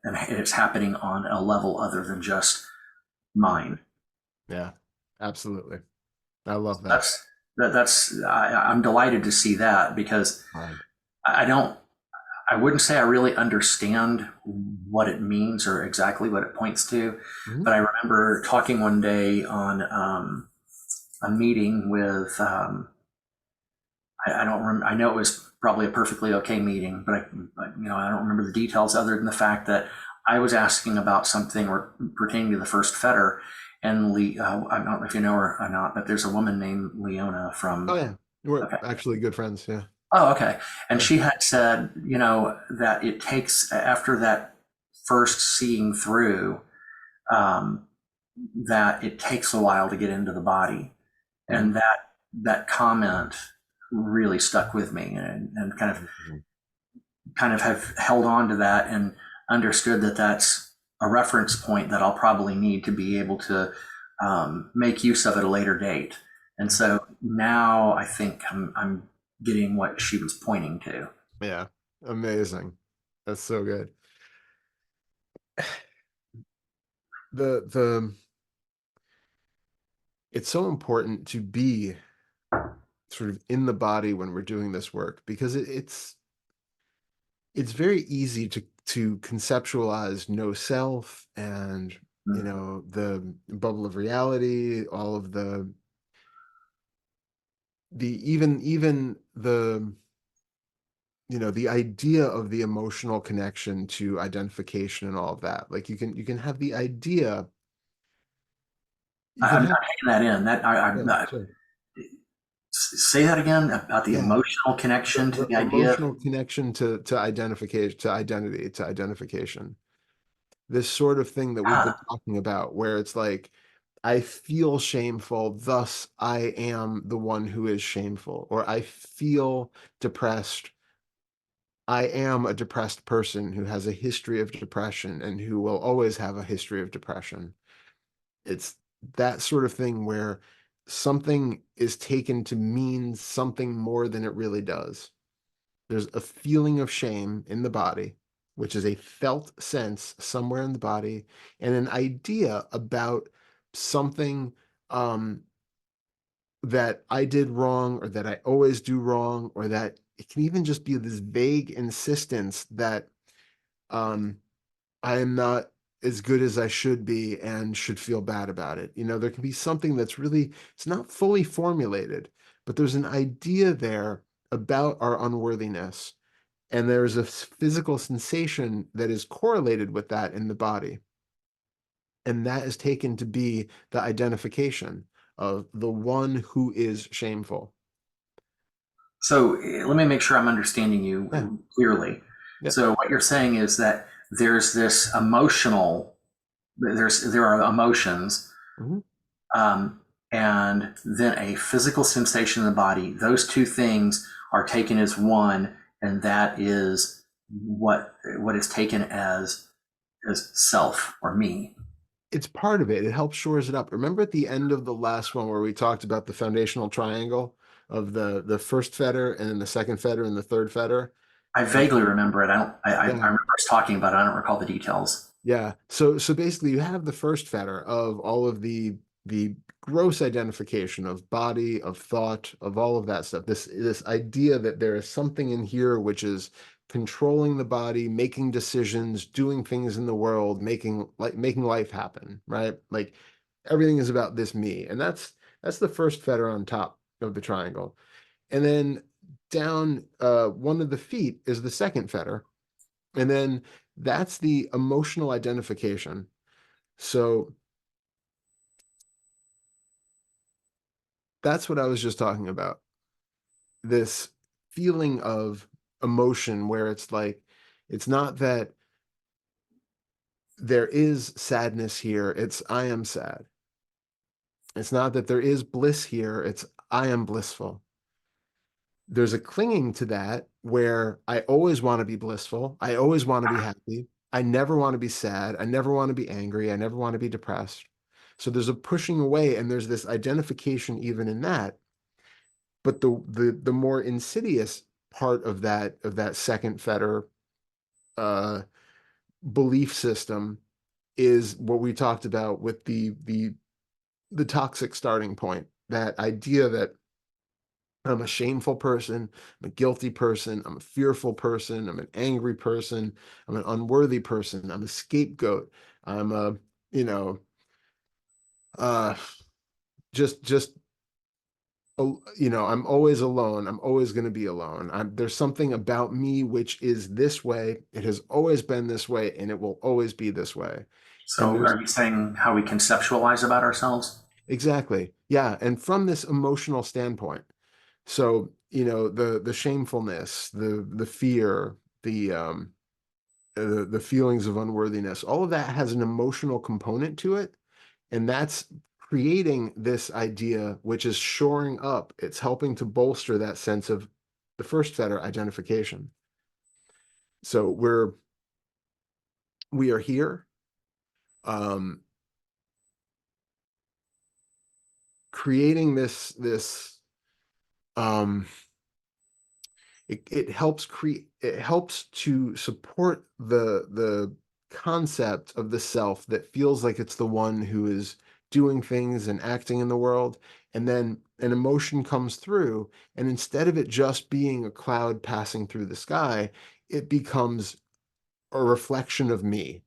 Speaker 1: and it's happening on a level other than just mind.
Speaker 2: Yeah, absolutely. I love that.
Speaker 1: I'm delighted to see that, because
Speaker 2: Right.
Speaker 1: I don't, I wouldn't say I really understand what it means or exactly what it points to,
Speaker 2: Mhm.
Speaker 1: but I remember talking one day on a meeting with, I don't remember, I know it was probably a perfectly okay meeting, but I don't remember the details other than the fact that I was asking about something or pertaining to the first fetter. And I don't know if you know her or not, but there's a woman named Leona
Speaker 2: Oh
Speaker 1: from,
Speaker 2: yeah, we're
Speaker 1: okay.
Speaker 2: actually good friends. Yeah.
Speaker 1: Oh, okay. And
Speaker 2: Yeah.
Speaker 1: she had said, that it takes, after that first seeing through, um, that it takes a while to get into the body.
Speaker 2: Mhm.
Speaker 1: And that comment really stuck with me, and
Speaker 2: Mhm.
Speaker 1: kind of have held on to that and understood that that's a reference point that I'll probably need to be able to make use of at a later date. And so now I think I'm getting what she was pointing to.
Speaker 2: Yeah. Amazing. That's so good. The it's so important to be sort of in the body when we're doing this work because it's very easy to conceptualize no self and the bubble of reality, all of the even the the idea of the emotional connection to identification and all of that. Like you can have the idea, you can
Speaker 1: I'm
Speaker 2: have
Speaker 1: not taking that in. That
Speaker 2: yeah,
Speaker 1: I'm not.
Speaker 2: sure.
Speaker 1: Say that again about the
Speaker 2: Yeah,
Speaker 1: emotional connection to
Speaker 2: the
Speaker 1: the idea.
Speaker 2: emotional connection to identification, to identity, to identification. This sort of thing that we've been
Speaker 1: Huh.
Speaker 2: talking about, where it's like, I feel shameful, thus I am the one who is shameful, or I feel depressed. I am a depressed person who has a history of depression and who will always have a history of depression. It's that sort of thing where something is taken to mean something more than it really does. There's a feeling of shame in the body, which is a felt sense somewhere in the body, and an idea about something um, that I did wrong, or that I always do wrong, or that it can even just be this vague insistence that um, I am not as good as I should be and should feel bad about it. There can be something that's really, it's not fully formulated, but there's an idea there about our unworthiness. And there's a physical sensation that is correlated with that in the body. And that is taken to be the identification of the one who is shameful.
Speaker 1: So let me make sure I'm understanding
Speaker 2: Yeah.
Speaker 1: you clearly.
Speaker 2: Yep.
Speaker 1: So what you're saying is that there's this emotional, there are emotions,
Speaker 2: Mhm.
Speaker 1: um, and then a physical sensation in the body. Those two things are taken as one, and that is what is taken as self or me.
Speaker 2: It's part of it. It helps shores it up. Remember at the end of the last one where we talked about the foundational triangle of the first fetter and then the second fetter and the third fetter?
Speaker 1: I
Speaker 2: And
Speaker 1: vaguely remember it. I don't. I
Speaker 2: yeah,
Speaker 1: remember us talking about it. I don't recall the details.
Speaker 2: yeah. So basically you have the first fetter of all of the gross identification of body, of thought, of all of that stuff. This idea that there is something in here which is controlling the body, making decisions, doing things in the world, making life happen, right? Like everything is about this me. And that's the first fetter on top of the triangle. And then down one of the feet is the second fetter. And then that's the emotional identification. So that's what I was just talking about. This feeling of emotion where it's like, it's not that there is sadness here, it's I am sad. It's not that there is bliss here, it's I am blissful. There's a clinging to that where I always want to be blissful. I always want to be happy. I never want to be sad. I never want to be angry. I never want to be depressed. So there's a pushing away and there's this identification even in that. But the more insidious part of that second fetter uh, belief system is what we talked about with the toxic starting point. That idea that I'm a shameful person. I'm a guilty person. I'm a fearful person. I'm an angry person. I'm an unworthy person. I'm a scapegoat. I'm a, you know, uh, just I'm always alone. I'm always going to be alone. There's something about me which is this way. It has always been this way, and it will always be this way. And
Speaker 1: So
Speaker 2: there's
Speaker 1: are you saying how we conceptualize about ourselves?
Speaker 2: exactly, yeah. And from this emotional standpoint, so the shamefulness, the fear, the feelings of unworthiness, all of that has an emotional component to it. And that's creating this idea, which is shoring up. It's helping to bolster that sense of the first fetter, identification. So we are here, um, creating this um, it helps to support the concept of the self that feels like it's the one who is doing things and acting in the world, and then an emotion comes through, and instead of it just being a cloud passing through the sky, it becomes a reflection of me.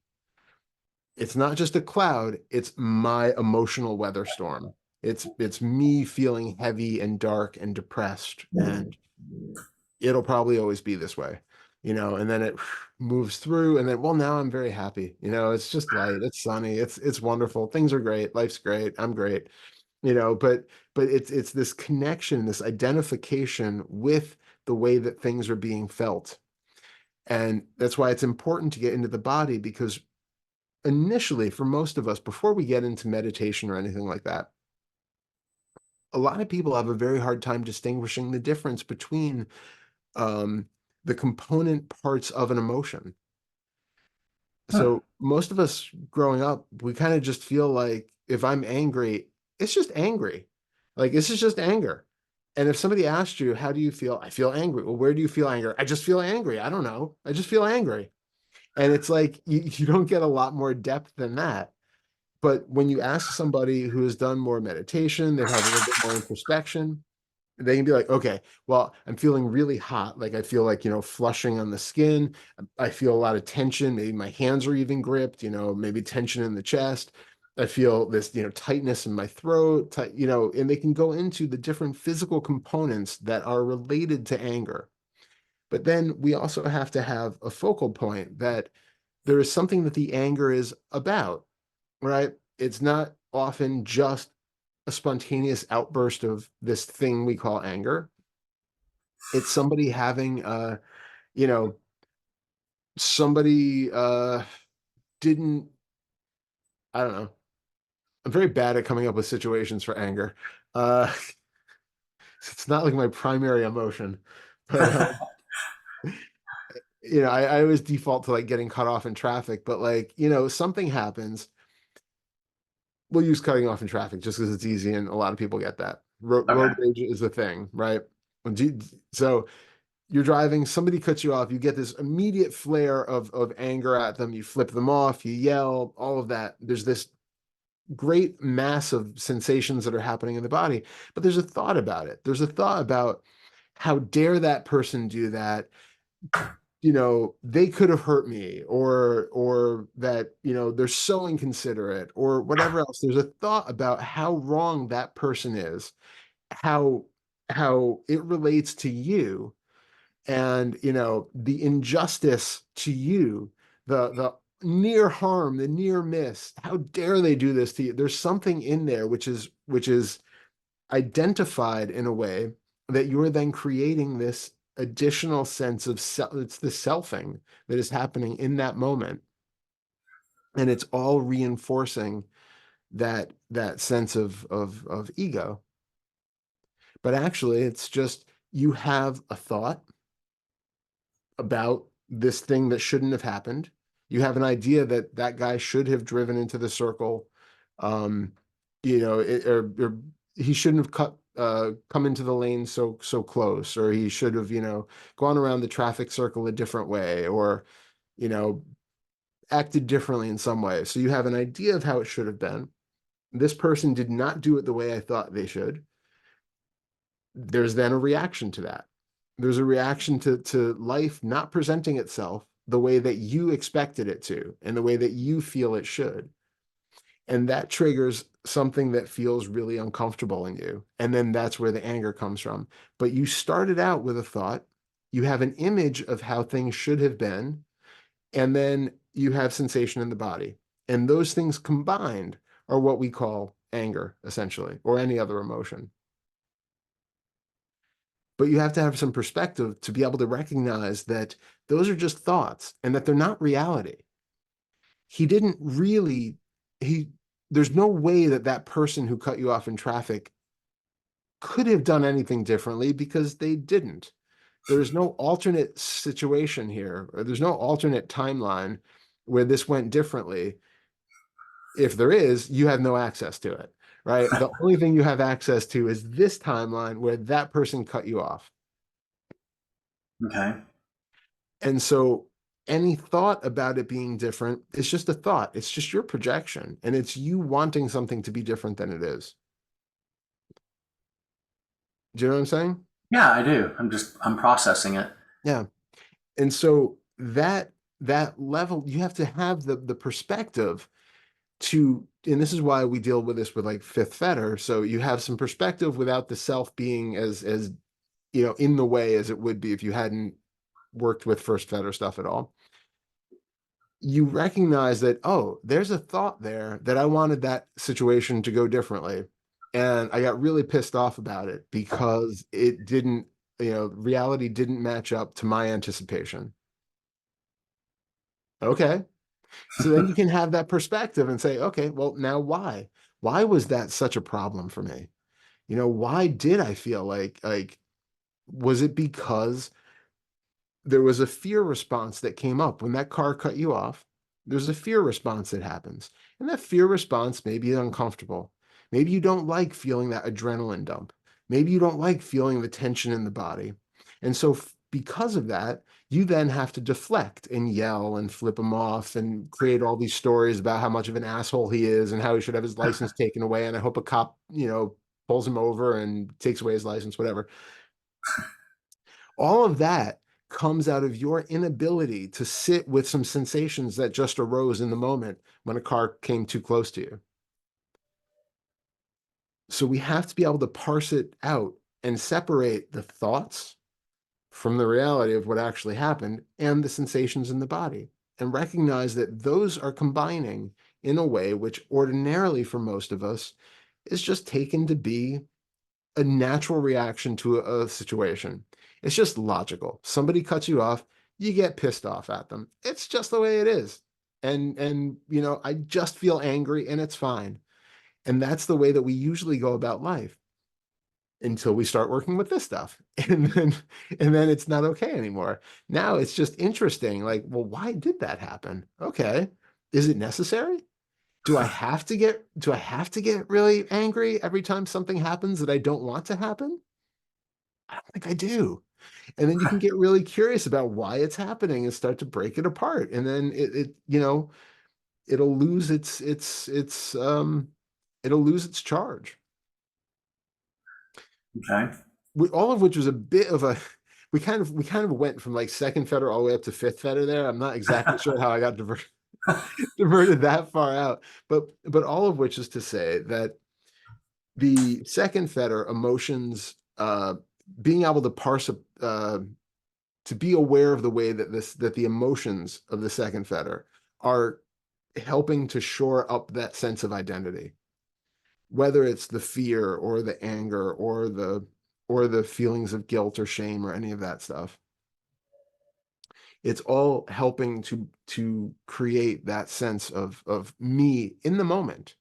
Speaker 2: It's not just a cloud, it's my emotional weather storm. It's me feeling heavy and dark and depressed, and it'll probably always be this way, and then it moves through, and then, well, now I'm very happy. It's just light, it's sunny, it's wonderful, things are great, life's great, I'm great. But it's this connection, this identification with the way that things are being felt. And that's why it's important to get into the body, because initially, for most of us, before we get into meditation or anything like that, a lot of people have a very hard time distinguishing the difference between um, the component parts of an emotion.
Speaker 1: Hmm.
Speaker 2: So most of us growing up, we kind of just feel like if I'm angry, it's just angry. Like, this is just anger. And if somebody asked you, how do you feel? I feel angry. Well, where do you feel anger? I just feel angry. I don't know. I just feel angry. And it's like you don't get a lot more depth than that. But when you ask somebody who has done more meditation, they've had a little bit more introspection, they can be like, okay, well, I'm feeling really hot. Like, I feel like, flushing on the skin. I feel a lot of tension. Maybe my hands are even gripped, maybe tension in the chest. I feel this, tightness in my throat, and they can go into the different physical components that are related to anger. But then we also have to have a focal point that there is something that the anger is about, right? It's not often just a spontaneous outburst of this thing we call anger. It's somebody having you know somebody didn't, I don't know, I'm very bad at coming up with situations for anger. uh it's not like my primary emotion, but I always default to like getting cut off in traffic. But like, something happens, we'll use cutting off in traffic just because it's easy and a lot of people get that. Road
Speaker 1: Okay.
Speaker 2: rage is the thing, right? So you're driving, somebody cuts you off, you get this immediate flare of anger at them, you flip them off, you yell, all of that. There's this great mass of sensations that are happening in the body, but there's a thought about it. There's a thought about how dare that person do that? They could have hurt me, or that, they're so inconsiderate, or whatever else. There's a thought about how wrong that person is, how it relates to you, and the injustice to you, the near harm, the near miss. How dare they do this to you? There's something in there which is identified in a way that you're then creating this additional sense of self. It's the selfing that is happening in that moment, and it's all reinforcing that sense of ego. But actually, it's just, you have a thought about this thing that shouldn't have happened. You have an idea that that guy should have driven into the circle, um, or he shouldn't have come into the lane so close, or he should have, gone around the traffic circle a different way, or you know, acted differently in some way. So you have an idea of how it should have been. This person did not do it the way I thought they should. There's then a reaction to that. There's a reaction to life not presenting itself the way that you expected it to and the way that you feel it should. And that triggers something that feels really uncomfortable in you. And then that's where the anger comes from. But you started out with a thought, you have an image of how things should have been, and then you have sensation in the body. And those things combined are what we call anger, essentially, or any other emotion. But you have to have some perspective to be able to recognize that those are just thoughts and that they're not reality. He didn't really, he, there's no way that that person who cut you off in traffic could have done anything differently because they didn't. There's no alternate situation here, or there's no alternate timeline where this went differently. If there is, you have no access to it, right? The only thing you have access to is this timeline where that person cut you off.
Speaker 1: Okay.
Speaker 2: And so any thought about it being different is just a thought. It's just your projection, and it's you wanting something to be different than it is. Do you know what I'm saying?
Speaker 1: Yeah, I do. I'm processing it.
Speaker 2: Yeah. And so that level, you have to have the perspective to, and this is why we deal with this with like fifth fetter. So you have some perspective without the self being as in the way as it would be if you hadn't worked with first fetter stuff at all. You recognize that, oh, there's a thought there that I wanted that situation to go differently. And I got really pissed off about it because it didn't, reality didn't match up to my anticipation. Okay. So then you can have that perspective and say, okay, well, now why? Why was that such a problem for me? Why did I feel like, was it because there was a fear response that came up when that car cut you off? There's a fear response that happens. And that fear response may be uncomfortable. Maybe you don't like feeling that adrenaline dump. Maybe you don't like feeling the tension in the body. And so because of that, you then have to deflect and yell and flip him off and create all these stories about how much of an asshole he is and how he should have his license taken away. And I hope a cop, pulls him over and takes away his license, whatever. All of that comes out of your inability to sit with some sensations that just arose in the moment when a car came too close to you. So we have to be able to parse it out and separate the thoughts from the reality of what actually happened and the sensations in the body, and recognize that those are combining in a way which ordinarily for most of us is just taken to be a natural reaction to a situation. It's just logical. Somebody cuts you off, you get pissed off at them. It's just the way it is. And I just feel angry and it's fine. And that's the way that we usually go about life until we start working with this stuff. And then it's not okay anymore. Now it's just interesting. Like, well, why did that happen? Okay. Is it necessary? Do I have to get really angry every time something happens that I don't want to happen? I don't think I do. And then you can get really curious about why it's happening and start to break it apart. And then it'll lose its charge.
Speaker 1: Okay.
Speaker 2: All of which was a bit of a we kind of went from like second fetter all the way up to fifth fetter there. I'm not exactly sure how I got diverted that far out, but all of which is to say that the second fetter emotions, being able to parse, to be aware of the way that the emotions of the second fetter are helping to shore up that sense of identity, whether it's the fear or the anger or the feelings of guilt or shame or any of that stuff. It's all helping to create that sense of me in the moment.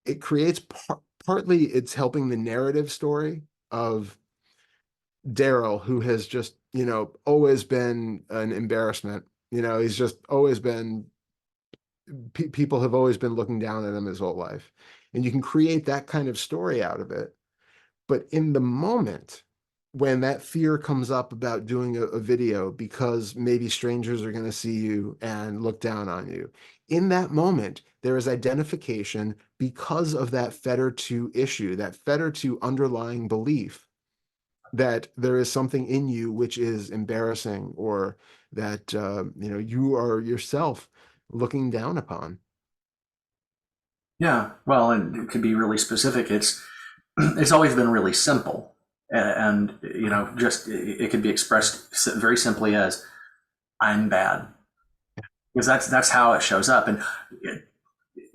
Speaker 2: It creates partly it's helping the narrative story of Darrell, who has just, always been an embarrassment. He's just always been, people have always been looking down at him his whole life. And you can create that kind of story out of it. But in the moment, when that fear comes up about doing a video because maybe strangers are going to see you and look down on you, In that moment, there is identification because of that fetter to issue, that fetter to underlying belief that there is something in you which is embarrassing, or that you are yourself looking down upon.
Speaker 1: Yeah, well, and it could be really specific. It's always been really simple, and just it could be expressed very simply as "I'm bad," because that's how it shows up, and it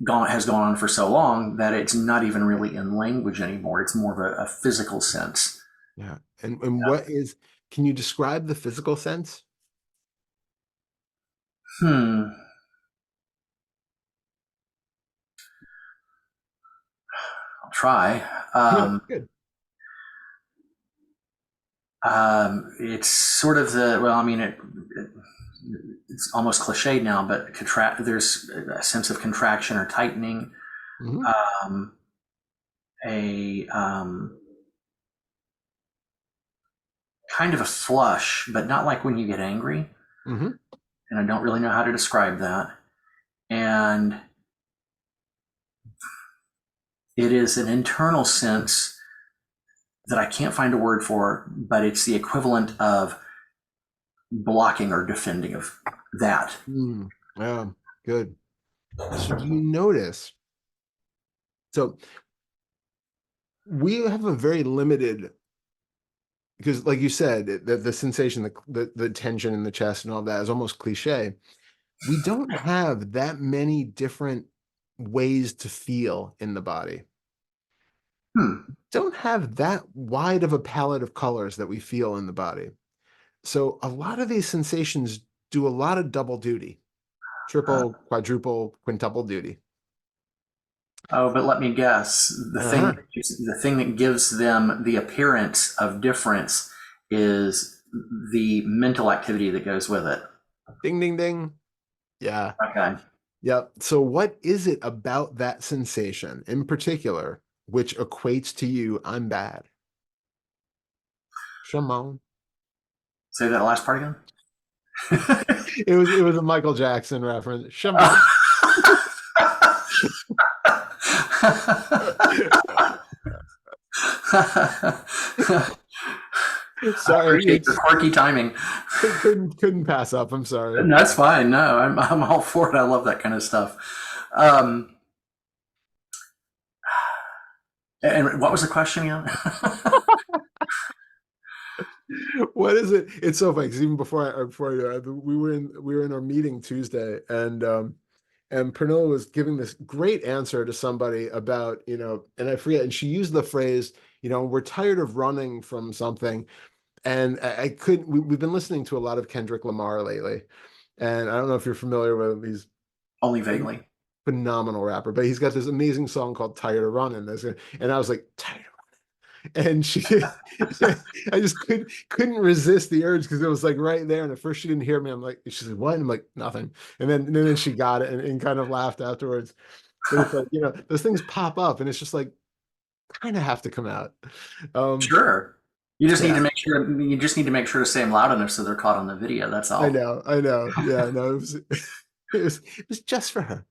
Speaker 1: has gone on for so long that it's not even really in language anymore. It's more of a physical sense.
Speaker 2: Yeah. And what is, can you describe the physical sense?
Speaker 1: Hmm. I'll try.
Speaker 2: Good.
Speaker 1: It's sort of well, I mean, it's almost cliched now, but there's a sense of contraction or tightening,
Speaker 2: Hmm.
Speaker 1: um, a kind of a flush, but not like when you get angry.
Speaker 2: Hmm.
Speaker 1: And I don't really know how to describe that. And it is an internal sense that I can't find a word for, but it's the equivalent of blocking or defending of that.
Speaker 2: Mm. Yeah, good. So do you notice? So we have a very limited, because like you said, the sensation, the tension in the chest and all that is almost cliche. We don't have that many different ways to feel in the body.
Speaker 1: Hmm.
Speaker 2: Don't have that wide of a palette of colors that we feel in the body. So a lot of these sensations do a lot of double duty,
Speaker 1: Uh,
Speaker 2: triple, quadruple, quintuple duty.
Speaker 1: oh, but let me guess.
Speaker 2: Uh-huh.
Speaker 1: The thing that gives them the appearance of difference is the mental activity that goes with it.
Speaker 2: Ding, ding, ding. Yeah.
Speaker 1: Okay.
Speaker 2: Yep. So what is it about that sensation in particular which equates to you, I'm bad? Shimon.
Speaker 1: Say that last part again.
Speaker 2: It was a Michael Jackson reference. Shimon.
Speaker 1: I
Speaker 2: Sorry,
Speaker 1: appreciate your
Speaker 2: it's
Speaker 1: quirky timing.
Speaker 2: couldn't pass up. I'm sorry.
Speaker 1: That's fine. No, I'm all for it. I love that kind of stuff. Um, and what was the question again?
Speaker 2: What is it? It's so funny because even we were in our meeting Tuesday, and Pernilla was giving this great answer to somebody about, and I forget, and she used the phrase, we're tired of running from something. And I couldn't, we've been listening to a lot of Kendrick Lamar lately. And I don't know if you're familiar with him. He's
Speaker 1: Only
Speaker 2: a
Speaker 1: vaguely.
Speaker 2: phenomenal rapper, but he's got this amazing song called Tired of Running. And I was like, tired of running. And I just couldn't resist the urge because it was like right there. And at first she didn't hear me. I'm like, she said, what? And I'm like, nothing. And then she got it and kind of laughed afterwards. But it's like, those things pop up and it's just like, kind of have to come out. Um,
Speaker 1: Sure. You just need to
Speaker 2: yeah.
Speaker 1: make sure. You just need to make sure to say them loud enough so they're caught on the video. That's
Speaker 2: I
Speaker 1: all.
Speaker 2: know, I know. Yeah, no, it was just for her.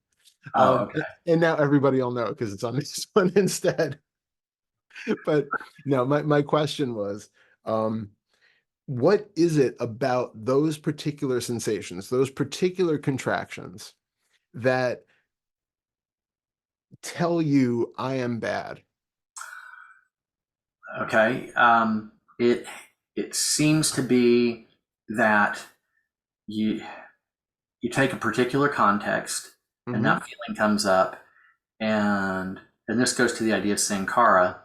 Speaker 1: Oh, okay.
Speaker 2: And now everybody will know because it's on this one instead. But no, my question was, um, what is it about those particular sensations, those particular contractions that tell you I am bad?
Speaker 1: Okay. It it seems to be that you you take a particular context and
Speaker 2: Hmm.
Speaker 1: that feeling comes up, and this goes to the idea of sankara,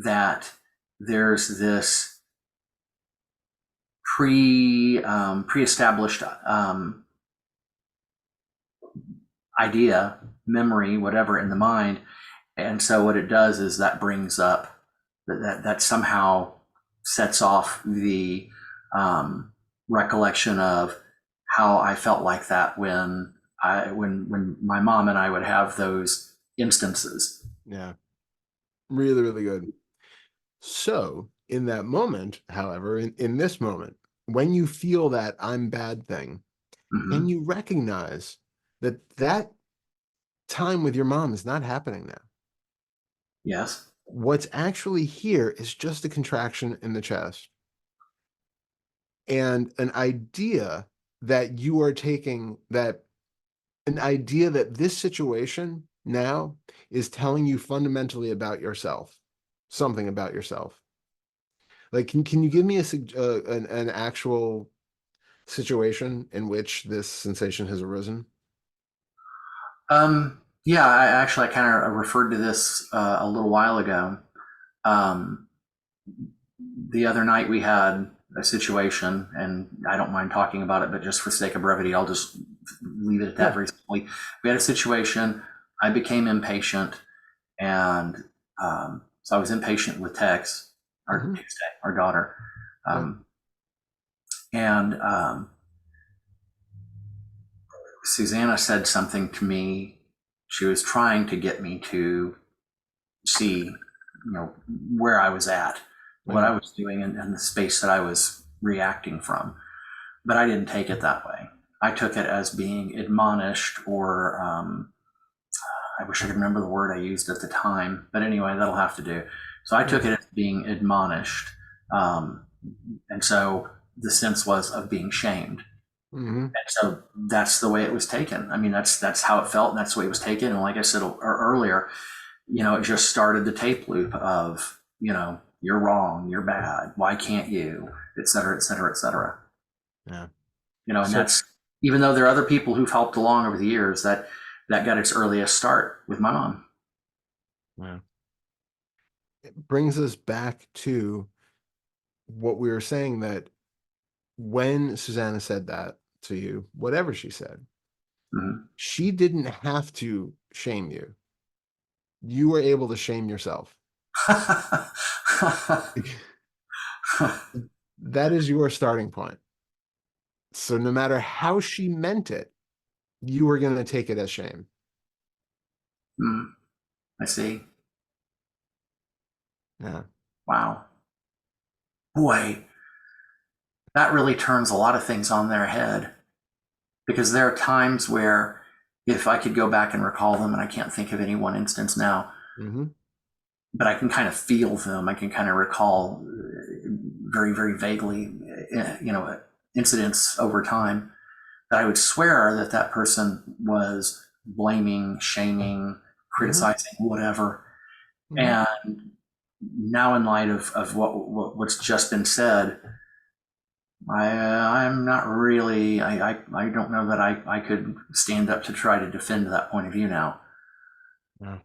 Speaker 1: that there's this pre-established idea, memory, whatever in the mind, and so what it does is that brings up that somehow sets off the recollection of how I felt like that when my mom and I would have those instances.
Speaker 2: Yeah, really, really good. So in that moment, however, in this moment, when you feel that I'm bad thing, can
Speaker 1: Hmm.
Speaker 2: you recognize that time with your mom is not happening now.
Speaker 1: Yes.
Speaker 2: What's actually here is just a contraction in the chest and an idea that you are taking that an idea that this situation now is telling you fundamentally about yourself, something about yourself. Like, can you give me an actual situation in which this sensation has arisen?
Speaker 1: Yeah, I kind of referred to this a little while ago. Um, the other night we had a situation, and I don't mind talking about it, but just for sake of brevity, I'll just leave it at that
Speaker 2: Yeah.
Speaker 1: very simply. We had a situation. I became impatient, and so I was impatient with Tex, our
Speaker 2: Hmm.
Speaker 1: Tuesday, our daughter,
Speaker 2: Yeah.
Speaker 1: um, and Susanna said something to me. She was trying to get me to see, where I was at, what
Speaker 2: Yeah.
Speaker 1: I was doing, and the space that I was reacting from. But I didn't take it that way. I took it as being admonished, or I wish I could remember the word I used at the time. But anyway, that'll have to do. So I took
Speaker 2: Yeah.
Speaker 1: it as being admonished. Um, and so the sense was of being shamed.
Speaker 2: Hmm.
Speaker 1: And so that's the way it was taken. I mean, that's how it felt, and that's the way it was taken. And like I said earlier, it just started the tape loop of, you're wrong, you're bad, why can't you, et cetera, et cetera, et cetera.
Speaker 2: Yeah.
Speaker 1: And
Speaker 2: So
Speaker 1: that's, even though there are other people who've helped along over the years, that got its earliest start with my mom.
Speaker 2: yeah. It brings us back to what we were saying, that when Susanna said that to you, whatever she said,
Speaker 1: Mhm.
Speaker 2: she didn't have to shame you. You were able to shame yourself. That is your starting point. So no matter how she meant it, you were going to take it as shame.
Speaker 1: I see.
Speaker 2: Yeah.
Speaker 1: Wow. Boy, that really turns a lot of things on their head, because there are times where, if I could go back and recall them, and I can't think of any one instance now,
Speaker 2: Hmm.
Speaker 1: but I can kind of feel them. I can kind of recall very, very vaguely, incidents over time, that I would swear that person was blaming, shaming,
Speaker 2: Hmm.
Speaker 1: criticizing, whatever.
Speaker 2: Hmm.
Speaker 1: And now, in light of what's just been said, I'm not really, I don't know that I could stand up to try to defend that point of view now.
Speaker 2: Yeah.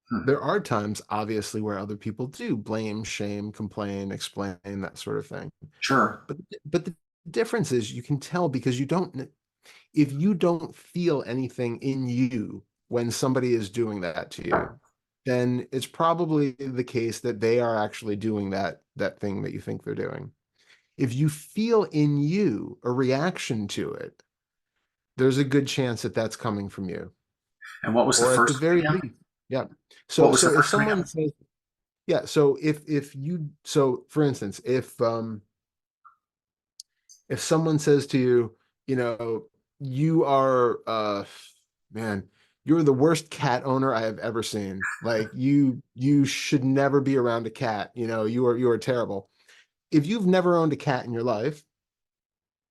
Speaker 1: Hmm.
Speaker 2: There are times, obviously, where other people do blame, shame, complain, explain, that sort of thing.
Speaker 1: Sure.
Speaker 2: But the difference is you can tell, because you don't, if you don't feel anything in you when somebody is doing that to you, then it's probably the case that they are actually doing that thing that you think they're doing. If you feel in you a reaction to it, there's a good chance that that's coming from you,
Speaker 1: And what was the
Speaker 2: or at the
Speaker 1: first one
Speaker 2: very
Speaker 1: again?
Speaker 2: least. Yeah.
Speaker 1: What
Speaker 2: So
Speaker 1: was the
Speaker 2: if
Speaker 1: first one
Speaker 2: someone
Speaker 1: again?
Speaker 2: says, yeah, so if you, so for instance, if someone says to you, you are man, you're the worst cat owner I have ever seen. Like, you should never be around a cat. You are terrible. If you've never owned a cat in your life,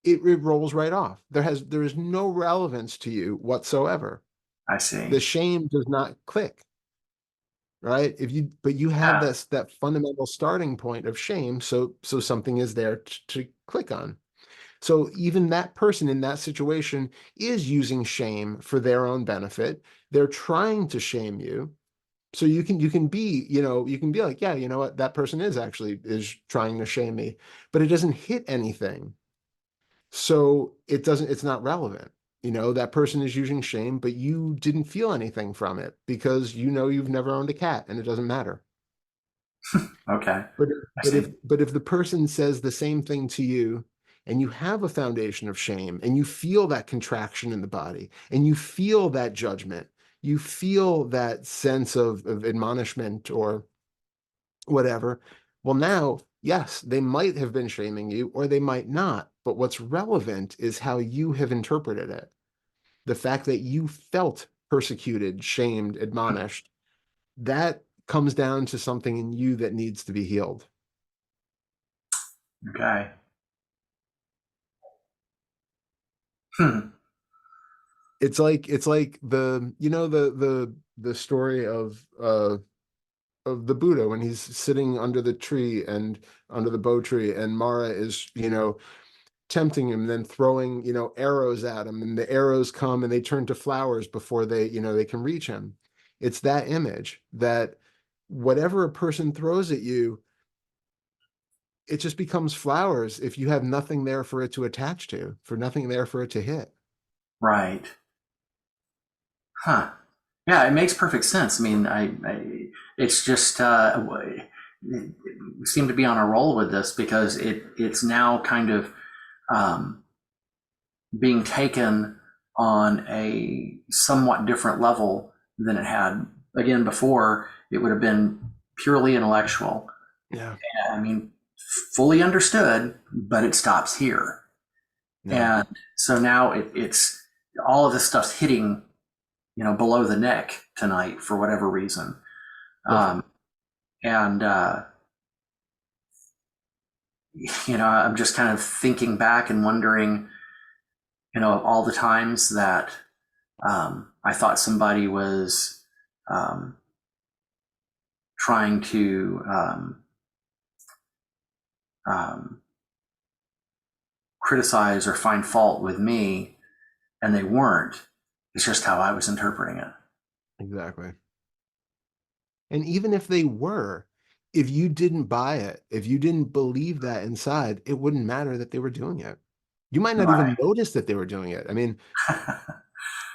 Speaker 2: it rolls right off. There is no relevance to you whatsoever.
Speaker 1: I see.
Speaker 2: The shame does not click, right? But you have
Speaker 1: Yeah,
Speaker 2: that fundamental starting point of shame, so something is there to click on. So even that person in that situation is using shame for their own benefit. They're trying to shame you. So you can be, you can be like, yeah, you know what, that person is trying to shame me, but it doesn't hit anything. So it's not relevant. That person is using shame, but you didn't feel anything from it because you've never owned a cat and it doesn't matter.
Speaker 1: okay.
Speaker 2: But
Speaker 1: I
Speaker 2: but if
Speaker 1: see.
Speaker 2: but if the person says the same thing to you, and you have a foundation of shame, and you feel that contraction in the body, and you feel that judgment, you feel that sense of admonishment or whatever, well, now, yes, they might have been shaming you or they might not, but what's relevant is how you have interpreted it. the fact that you felt persecuted, shamed, admonished, that comes down to something in you that needs to be healed.
Speaker 1: Okay. Hmm.
Speaker 2: It's like the, you know, the story of the Buddha when he's sitting under the tree and under the bo tree, and Mara is, you know, tempting him, then throwing, you know, arrows at him, and the arrows come and they turn to flowers before they, you know, they can reach him. It's that image that whatever a person throws at you, it just becomes flowers if you have nothing there for it to attach to, for nothing there for it to hit.
Speaker 1: Right. Huh. Yeah, it makes perfect sense. I mean, it's just we seem to be on a roll with this because it's now kind of um, being taken on a somewhat different level than it had. Again, before it would have been purely intellectual.
Speaker 2: Yeah.
Speaker 1: I mean, fully understood, but it stops here.
Speaker 2: Yeah.
Speaker 1: And so now it's all of this stuff's hitting, below the neck tonight for whatever reason.
Speaker 2: Perfect.
Speaker 1: And I'm just kind of thinking back and wondering, all the times that I thought somebody was um, trying to um, criticize or find fault with me, and they weren't. It's just how I was interpreting it.
Speaker 2: Exactly. And even if they were, if you didn't buy it, if you didn't believe that inside, it wouldn't matter that they were doing it. You might not even
Speaker 1: Right.
Speaker 2: notice that they were doing it. I mean,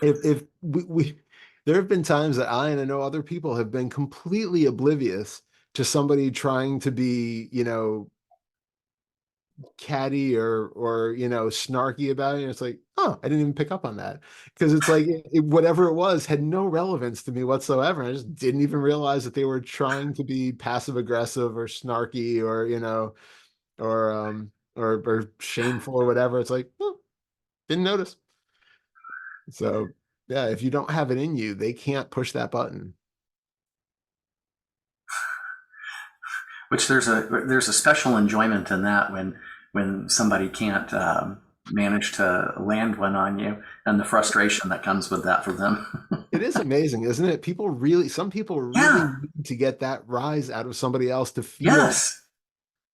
Speaker 2: if we there have been times that I and I know other people have been completely oblivious to somebody trying to be, you know, catty or you know, snarky about it. And it's like, oh, I didn't even pick up on that, because it's like whatever it was had no relevance to me whatsoever. I just didn't even realize that they were trying to be passive aggressive or snarky or, you know, or shameful or whatever. It's like, oh, didn't notice. So yeah, if you don't have it in you, they can't push that button.
Speaker 1: Which there's a special enjoyment in that when somebody can't manage to land one on you, and the frustration that comes with that for them.
Speaker 2: It is amazing, isn't it? Some people really
Speaker 1: Yeah.
Speaker 2: need to get that rise out of somebody else to feel,
Speaker 1: Yes.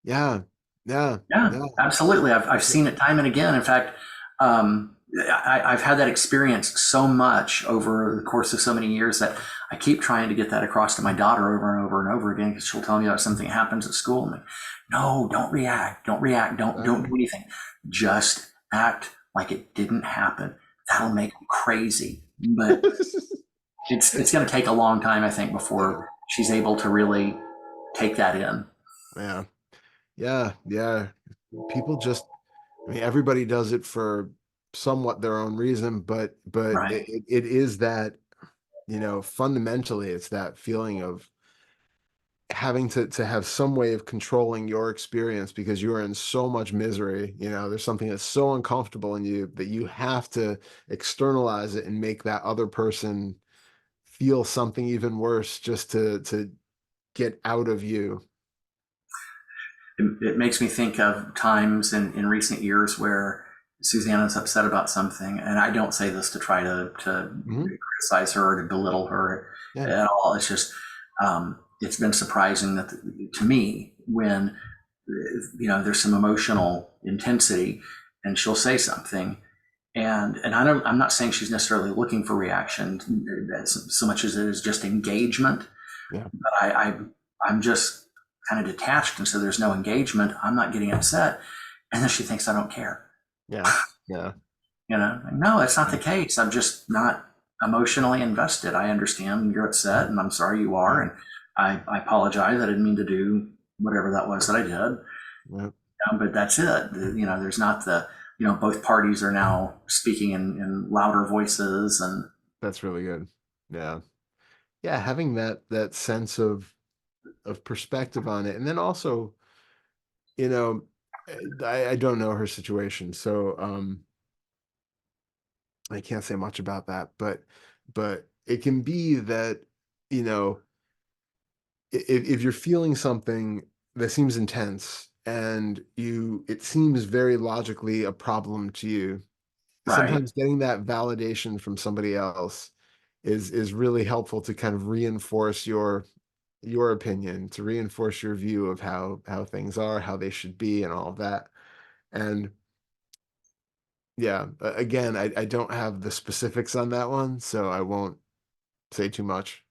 Speaker 2: yeah, yeah,
Speaker 1: Yeah,
Speaker 2: yeah,
Speaker 1: absolutely. I've
Speaker 2: yeah.
Speaker 1: seen it time and again. In fact, I've had that experience so much over the course of so many years that I keep trying to get that across to my daughter over and over and over again, because she'll tell me about something happens at school. And I'm like, no, don't react. Don't react. Don't do anything. Just act like it didn't happen. That'll make them crazy. But it's going to take a long time, I think,
Speaker 2: Yeah,
Speaker 1: before she's able to really take that in.
Speaker 2: yeah, yeah, yeah. People just, I mean, everybody does it for somewhat their own reason, but
Speaker 1: Right.
Speaker 2: it is that, you know, fundamentally, it's that feeling of having to have some way of controlling your experience because you're in so much misery. You know, there's something that's so uncomfortable in you that you have to externalize it and make that other person feel something even worse just to get out of you.
Speaker 1: It makes me think of times in recent years where Susanna's upset about something, and I don't say this to try to
Speaker 2: Mhm.
Speaker 1: criticize her or to belittle her
Speaker 2: Yeah.
Speaker 1: at all. It's just it's been surprising that to me when there's some emotional intensity, and she'll say something, and I'm not saying she's necessarily looking for reaction so much as it is just engagement,
Speaker 2: Yeah.
Speaker 1: but I'm just kind of detached, and so there's no engagement. I'm not getting upset, and then she thinks I don't care.
Speaker 2: Yeah. Yeah.
Speaker 1: No, it's not the case. I'm just not emotionally invested. I understand you're upset, and I'm sorry you
Speaker 2: Yeah.
Speaker 1: are, and I apologize. I didn't mean to do whatever that was that I did.
Speaker 2: Yeah.
Speaker 1: But that's it. There's not the both parties are now speaking in louder voices, and
Speaker 2: That's really good. Yeah. Yeah. Having that sense of perspective on it. And then also, you know, I don't know her situation. So I can't say much about that, but it can be that, you know, if you're feeling something that seems intense and it seems very logically a problem to you,
Speaker 1: Right.
Speaker 2: sometimes getting that validation from somebody else is really helpful to kind of reinforce your opinion, to reinforce your view of how things are, how they should be, and all of that. And yeah, again, I don't have the specifics on that one, so I won't say too much.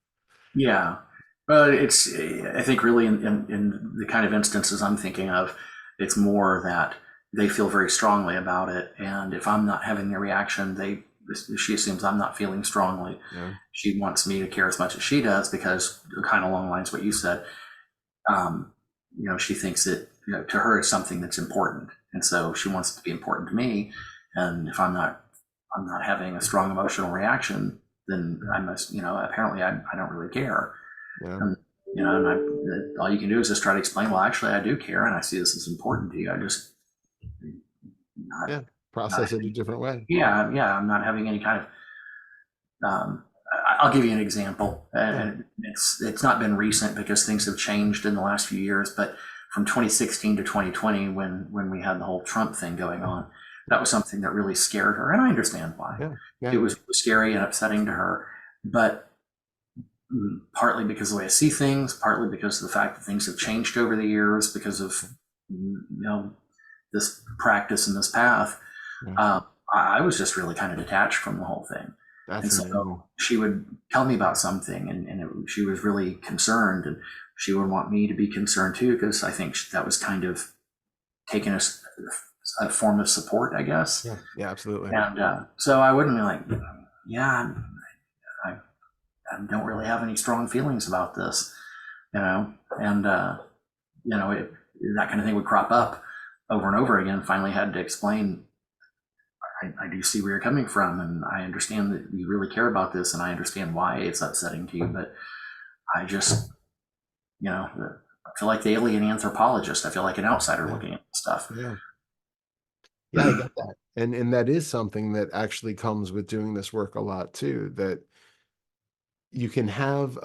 Speaker 1: Yeah. But it's, I think really in the kind of instances I'm thinking of, it's more that they feel very strongly about it. And if I'm not having the reaction, she assumes I'm not feeling strongly.
Speaker 2: Yeah,
Speaker 1: She wants me to care as much as she does because kind of along the lines of what you said, um, she thinks that, to her it's something that's important. And so she wants it to be important to me. And if I'm not having a strong emotional reaction, then I must, apparently I don't really care.
Speaker 2: yeah,
Speaker 1: And, and all you can do is just try to explain, well, actually I do care and I see this as important to you. I just not,
Speaker 2: yeah.
Speaker 1: not
Speaker 2: Process it a
Speaker 1: having,
Speaker 2: different way.
Speaker 1: yeah, I'm not having any kind of, I'll give you an example.
Speaker 2: Yeah.
Speaker 1: And it's not been recent because things have changed in the last few years, but from 2016 to 2020, when we had the whole Trump thing going on, that was something that really scared her, and I understand why.
Speaker 2: Yeah,
Speaker 1: It
Speaker 2: yeah,
Speaker 1: was scary and upsetting to her, but partly because of the way I see things, partly because of the fact that things have changed over the years because of this practice and this path.
Speaker 2: yeah.
Speaker 1: Uh, I was just really kind of detached from the whole thing. And
Speaker 2: That's amazing.
Speaker 1: so she would tell me about something, she was really concerned, and she would want me to be concerned too, because I think that was kind of taking a form of support, I guess.
Speaker 2: Yeah, yeah, absolutely.
Speaker 1: And so I wouldn't be like, yeah, I, I don't really have any strong feelings about this, and that kind of thing would crop up over and over again. Finally, had to explain. I do see where you're coming from, and I understand that you really care about this, and I understand why it's upsetting to you. But I just, I feel like the alien anthropologist. I feel like an outsider
Speaker 2: Yeah,
Speaker 1: looking at stuff.
Speaker 2: yeah, yeah. I get that, and that is something that actually comes with doing this work a lot too. That you can have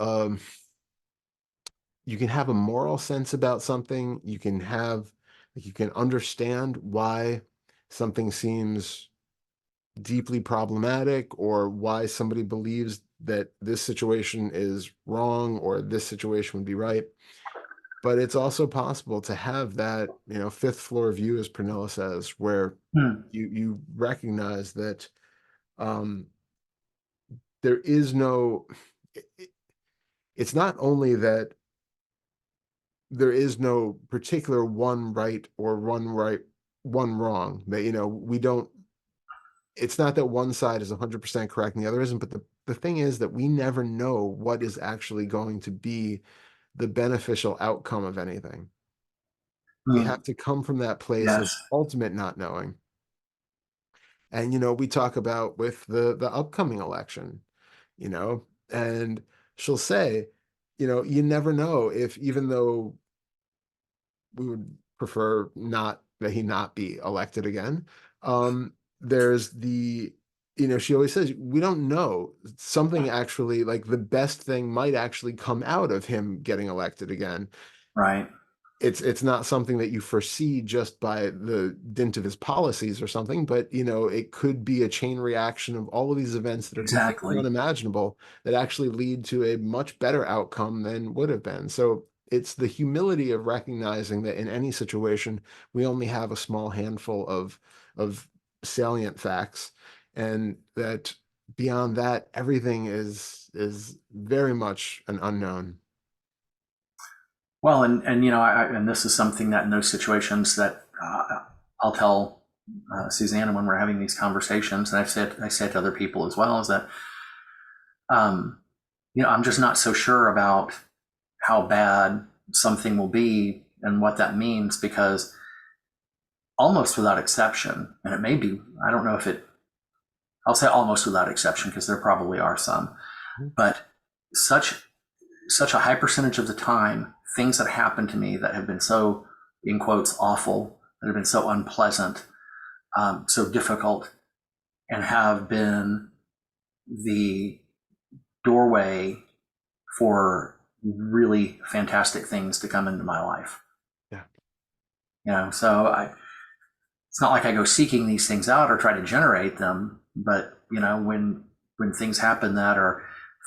Speaker 2: you can have a moral sense about something. You can understand why something seems deeply problematic, or why somebody believes that this situation is wrong or this situation would be right. But it's also possible to have that, fifth floor view, as Pernilla says, where
Speaker 1: Hmm.
Speaker 2: you recognize that um, there is no. It's not only that there is no particular one right or one wrong. That we don't. It's not that one side is 100% correct and the other isn't. But the thing is that we never know what is actually going to be the beneficial outcome of anything. We
Speaker 1: Hmm.
Speaker 2: have to come from that place of
Speaker 1: Yes.
Speaker 2: ultimate not knowing. And we talk about with the upcoming election, you know, and she'll say, you never know if, even though we would prefer not that he not be elected again, there's she always says, we don't know, something actually, like, the best thing might actually come out of him getting elected again.
Speaker 1: Right.
Speaker 2: It's not something that you foresee just by the dint of his policies or something, but it could be a chain reaction of all of these events that are completely
Speaker 1: Exactly.
Speaker 2: unimaginable that actually lead to a much better outcome than would have been. So it's the humility of recognizing that in any situation we only have a small handful of salient facts, and that beyond that everything is very much an unknown.
Speaker 1: Well, and and this is something that in those situations that I'll tell Susanna when we're having these conversations, and I said to other people as well, is that um, I'm just not so sure about how bad something will be and what that means, because almost without exception, and it may be, I don't know if I'll say almost without exception because there probably are some, but such such a high percentage of the time, things that happen to me that have been so, in quotes, awful, that have been so unpleasant, so difficult, and have been the doorway for really fantastic things to come into my life.
Speaker 2: Yeah.
Speaker 1: So it's not like I go seeking these things out or try to generate them, but when things happen that are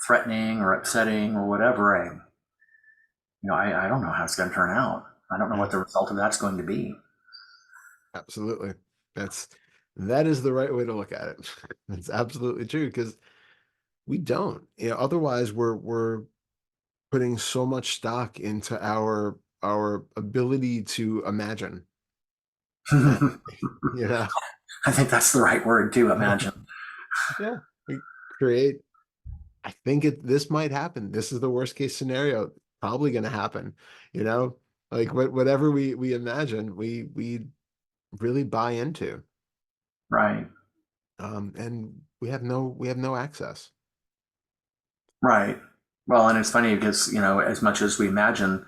Speaker 1: threatening or upsetting or whatever, I don't know how it's going to turn out. I don't know what the result of that's going to be.
Speaker 2: Absolutely. That is the right way to look at it. That's absolutely true, because we don't. Otherwise we're putting so much stock into our ability to imagine. And, you know,
Speaker 1: I think that's the right word too, imagine.
Speaker 2: yeah, we create. I think this might happen. This is the worst case scenario. Probably going to happen. Like whatever we imagine, we really buy into.
Speaker 1: Right.
Speaker 2: And we have no access.
Speaker 1: Right. Well, and it's funny because, as much as we imagine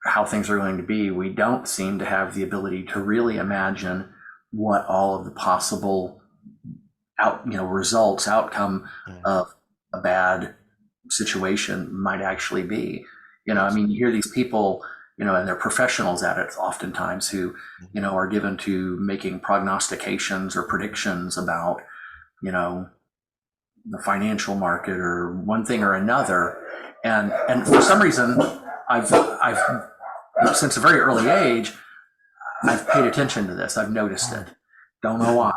Speaker 1: how things are going to be, we don't seem to have the ability to really imagine what all of the possible outcome
Speaker 2: Yeah.
Speaker 1: of a bad situation might actually be. I
Speaker 2: Yes.
Speaker 1: mean, you hear these people, and they're professionals at it oftentimes who, are given to making prognostications or predictions about, the financial market or one thing or another. And for some reason, I've since a very early age, I've paid attention to this. I've noticed it. Don't know why.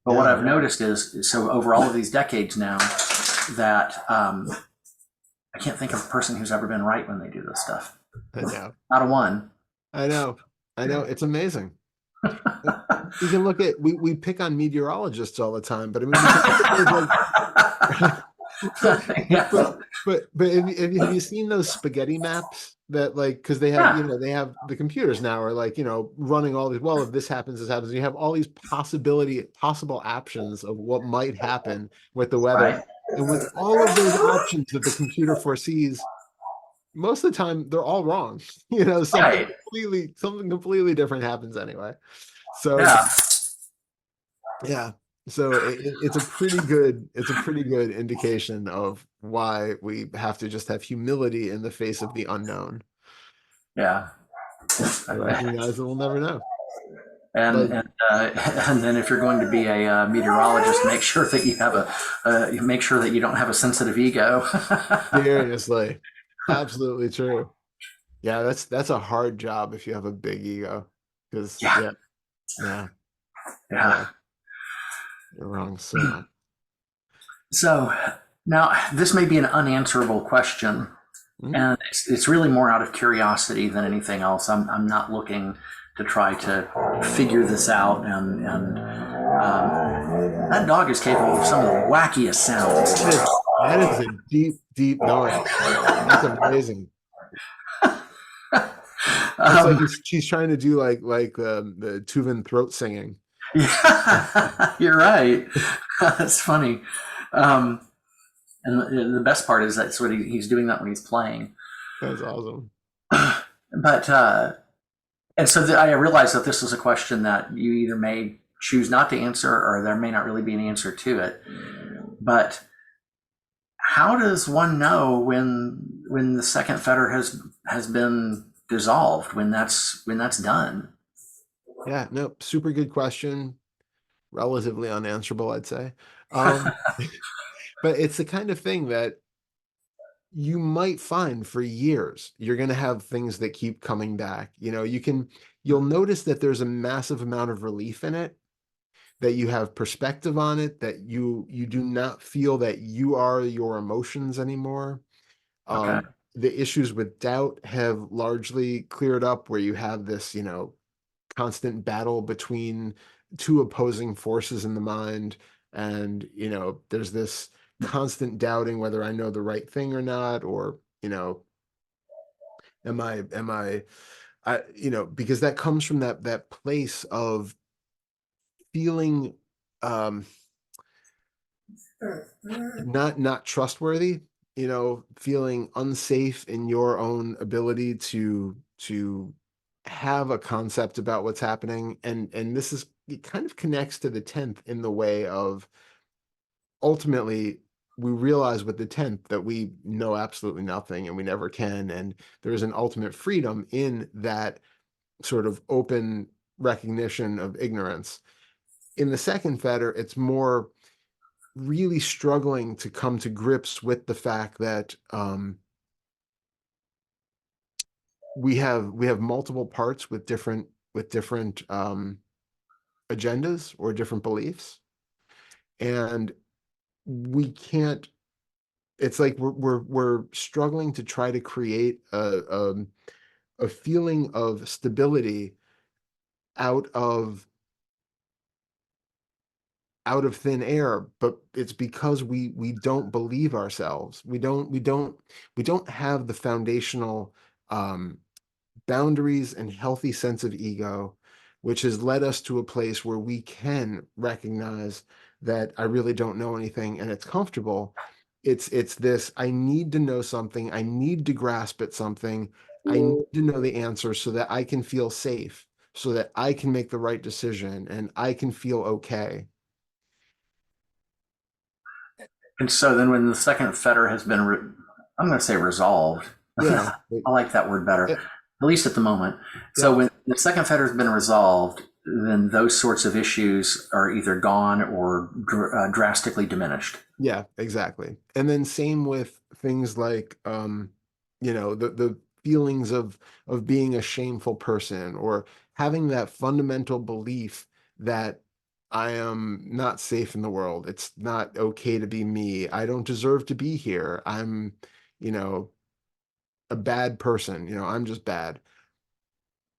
Speaker 1: But what I've noticed is so over all of these decades now, that I can't think of a person who's ever been right when they do this stuff.
Speaker 2: I know.
Speaker 1: Not a one.
Speaker 2: I know. It's amazing. You can look at we pick on meteorologists all the time, but I mean,
Speaker 1: Yeah.
Speaker 2: but have you seen those spaghetti maps that, like, because they have
Speaker 1: Yeah.
Speaker 2: they have the computers now are like running all these, well, if this happens, this happens. You have all these possible options of what might happen with the weather,
Speaker 1: Right.
Speaker 2: and with all of those options that the computer foresees, most of the time they're all wrong.
Speaker 1: Right.
Speaker 2: Something completely different happens anyway. So
Speaker 1: Yeah.
Speaker 2: yeah. So it's a pretty good indication of why we have to just have humility in the face of the unknown.
Speaker 1: Yeah.
Speaker 2: Recognize that we'll never know.
Speaker 1: And
Speaker 2: Like,
Speaker 1: and uh, and then if you're going to be a meteorologist, make sure that you make sure that you don't have a sensitive ego.
Speaker 2: seriously, absolutely true. Yeah, that's a hard job if you have a big ego, because
Speaker 1: Yeah.
Speaker 2: yeah,
Speaker 1: Yeah.
Speaker 2: you're wrong so much.
Speaker 1: So now this may be an unanswerable question,
Speaker 2: Mhm.
Speaker 1: and it's really more out of curiosity than anything else. I'm not looking to try to figure this out, and that dog is capable of some of the wackiest sounds.
Speaker 2: That is a deep noise. That's amazing. It's like she's trying to do the Tuvan throat singing.
Speaker 1: Yeah, you're right. That's funny. Um, and the best part is that's what he's doing that when he's playing.
Speaker 2: That's awesome.
Speaker 1: But and so I realized that this was a question that you either may choose not to answer, or there may not really be an answer to it. But how does one know when the second fetter has been dissolved, when that's done?
Speaker 2: Yeah, no, super good question. Relatively unanswerable, I'd say. Um, but it's the kind of thing that you might find for years. You're going to have things that keep coming back. You'll notice that there's a massive amount of relief in it, that you have perspective on it, that you do not feel that you are your emotions anymore.
Speaker 1: Okay.
Speaker 2: The issues with doubt have largely cleared up, where you have this, constant battle between two opposing forces in the mind, and there's this constant doubting whether I know the right thing or not, or am I because that comes from that place of feeling um not trustworthy, feeling unsafe in your own ability to have a concept about what's happening. And this is it kind of connects to the 10th in the way of ultimately we realize with the 10th that we know absolutely nothing and we never can. And there is an ultimate freedom in that sort of open recognition of ignorance. In the second fetter, it's more really struggling to come to grips with the fact that we have multiple parts with different agendas or different beliefs, and we can't. It's like we're struggling to try to create a feeling of stability out of thin air, but it's because we don't believe ourselves. We don't have the foundational um, boundaries and healthy sense of ego, which has led us to a place where we can recognize that I really don't know anything and it's comfortable. It's this, I need to know something, I need to grasp at something, I need to know the answer so that I can feel safe, so that I can make the right decision and I can feel okay.
Speaker 1: And so then when the second fetter has been, I'm going to say resolved.
Speaker 2: Yeah.
Speaker 1: I like that word better,
Speaker 2: Yeah.
Speaker 1: at least at the moment. So
Speaker 2: Yeah.
Speaker 1: when the second fetter has been resolved, then those sorts of issues are either gone or drastically diminished.
Speaker 2: Yeah, exactly. And then same with things like the feelings of being a shameful person or having that fundamental belief that I am not safe in the world. It's not okay to be me. I don't deserve to be here. I'm, you know, a bad person. I'm just bad.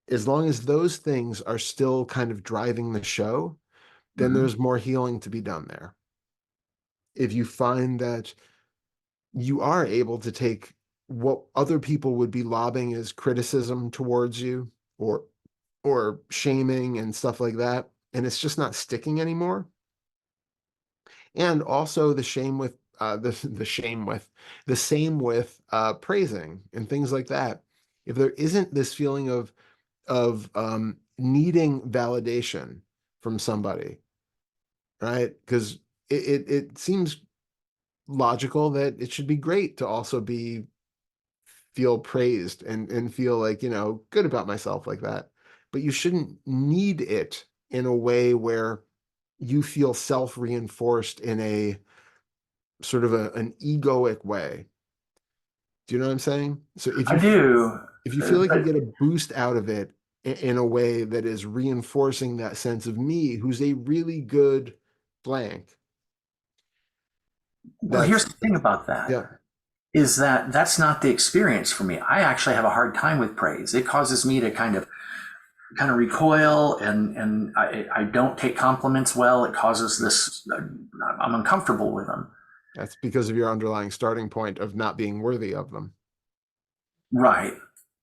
Speaker 2: As long as those things are still kind of driving the show, then
Speaker 1: Mhm.
Speaker 2: there's more healing to be done there. If you find that you are able to take what other people would be lobbing as criticism towards you or shaming and stuff like that, and it's just not sticking anymore. And also the shame with the shame with the same with praising and things like that. If there isn't this feeling of needing validation from somebody, right? Because it seems logical that it should be great to also feel praised and feel like, good about myself like that. But you shouldn't need it in a way where you feel self-reinforced in a sort of an egoic way. Do you know what I'm saying? So if
Speaker 1: I
Speaker 2: you
Speaker 1: do.
Speaker 2: if you feel like you
Speaker 1: But
Speaker 2: get a boost out of it in a way that is reinforcing that sense of me, who's a really good blank,
Speaker 1: well,
Speaker 2: that's
Speaker 1: here's the thing about that
Speaker 2: yeah,
Speaker 1: is that that's not the experience for me. I actually have a hard time with praise. It causes me to kind of recoil and I don't take compliments well. It causes this, I'm uncomfortable with them.
Speaker 2: that's because of your underlying starting point of not being worthy of them.
Speaker 1: Right.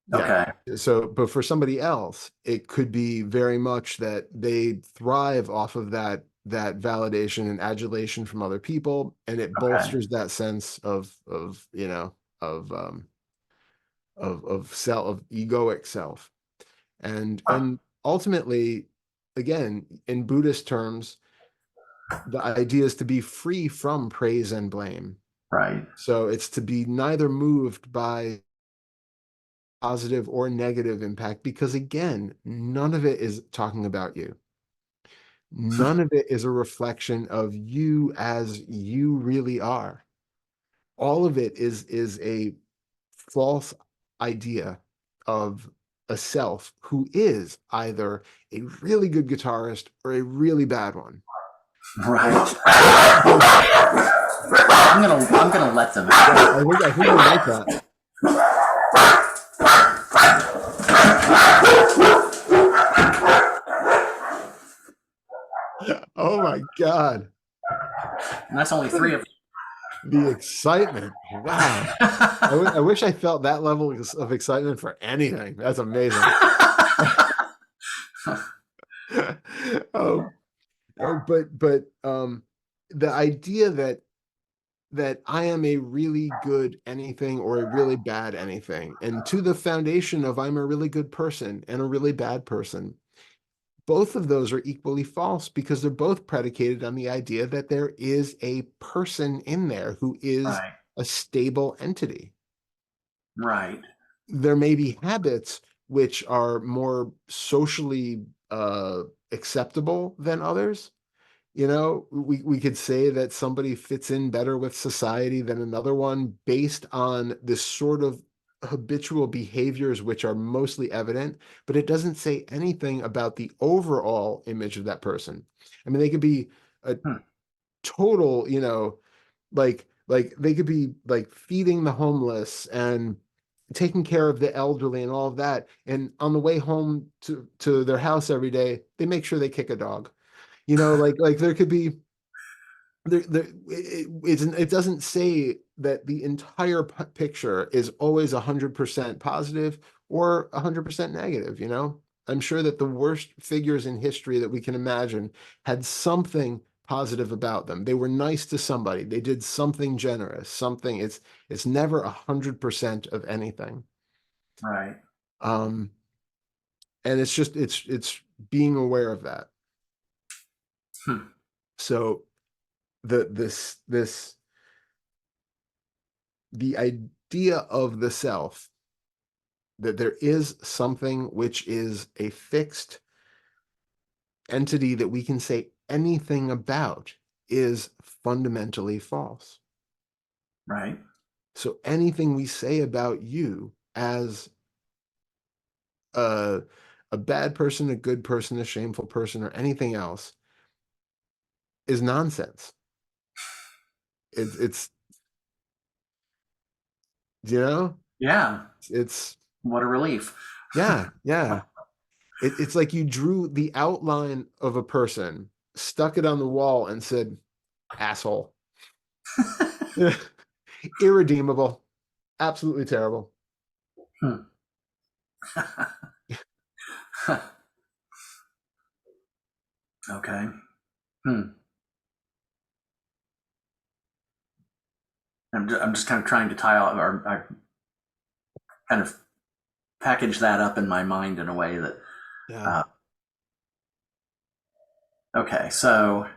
Speaker 2: Yeah.
Speaker 1: Okay.
Speaker 2: So, but for somebody else, it could be very much that they thrive off of that validation and adulation from other people, and it
Speaker 1: Okay.
Speaker 2: bolsters that sense of self, of egoic self. And ultimately, again, in Buddhist terms, the idea is to be free from praise and blame.
Speaker 1: Right.
Speaker 2: So it's to be neither moved by positive or negative impact, because again, none of it is talking about you. None of it is a reflection of you as you really are. All of it is a false idea of a self who is either a really good guitarist or a really bad one.
Speaker 1: Right.
Speaker 2: Because
Speaker 1: I'm gonna let them
Speaker 2: yeah,
Speaker 1: out.
Speaker 2: I think they like that. Oh my God.
Speaker 1: And that's only three of
Speaker 2: The excitement. Wow. I wish I felt that level of excitement for anything. That's amazing. Oh, oh, but the idea that I am a really good anything or a really bad anything, and to the foundation of I'm a really good person and a really bad person, both of those are equally false because they're both predicated on the idea that there is a person in there who is
Speaker 1: Right.
Speaker 2: a stable entity.
Speaker 1: Right.
Speaker 2: There may be habits which are more socially acceptable than others. You know, we could say that somebody fits in better with society than another one based on this sort of habitual behaviors which are mostly evident, but it doesn't say anything about the overall image of that person. I mean, they could be a
Speaker 1: Hmm.
Speaker 2: total, you know, like they could be like feeding the homeless and taking care of the elderly and all of that. And on the way home to their house every day, they make sure they kick a dog. You know, like there could be it doesn't say that the entire picture is always 100% positive or 100% negative, you know? I'm sure that the worst figures in history that we can imagine had something positive about them. They were nice to somebody. They did something generous, something it's never 100% of anything.
Speaker 1: Right.
Speaker 2: Um, and it's just it's being aware of that.
Speaker 1: Hmm.
Speaker 2: So this the idea of the self, that there is something which is a fixed entity that we can say anything about, is fundamentally false.
Speaker 1: Right.
Speaker 2: So anything we say about you as a, a bad person, a good person, a shameful person, or anything else is nonsense. It's you know,
Speaker 1: Yeah.
Speaker 2: it's
Speaker 1: What a relief.
Speaker 2: yeah. It's like you drew the outline of a person, stuck it on the wall, and said, asshole. Irredeemable. Absolutely terrible.
Speaker 1: Hmm. Okay. Hmm. I'm just kind of trying to tie all, or I kind of package that up in my mind in a way that,
Speaker 2: Yeah.
Speaker 1: uh, okay, so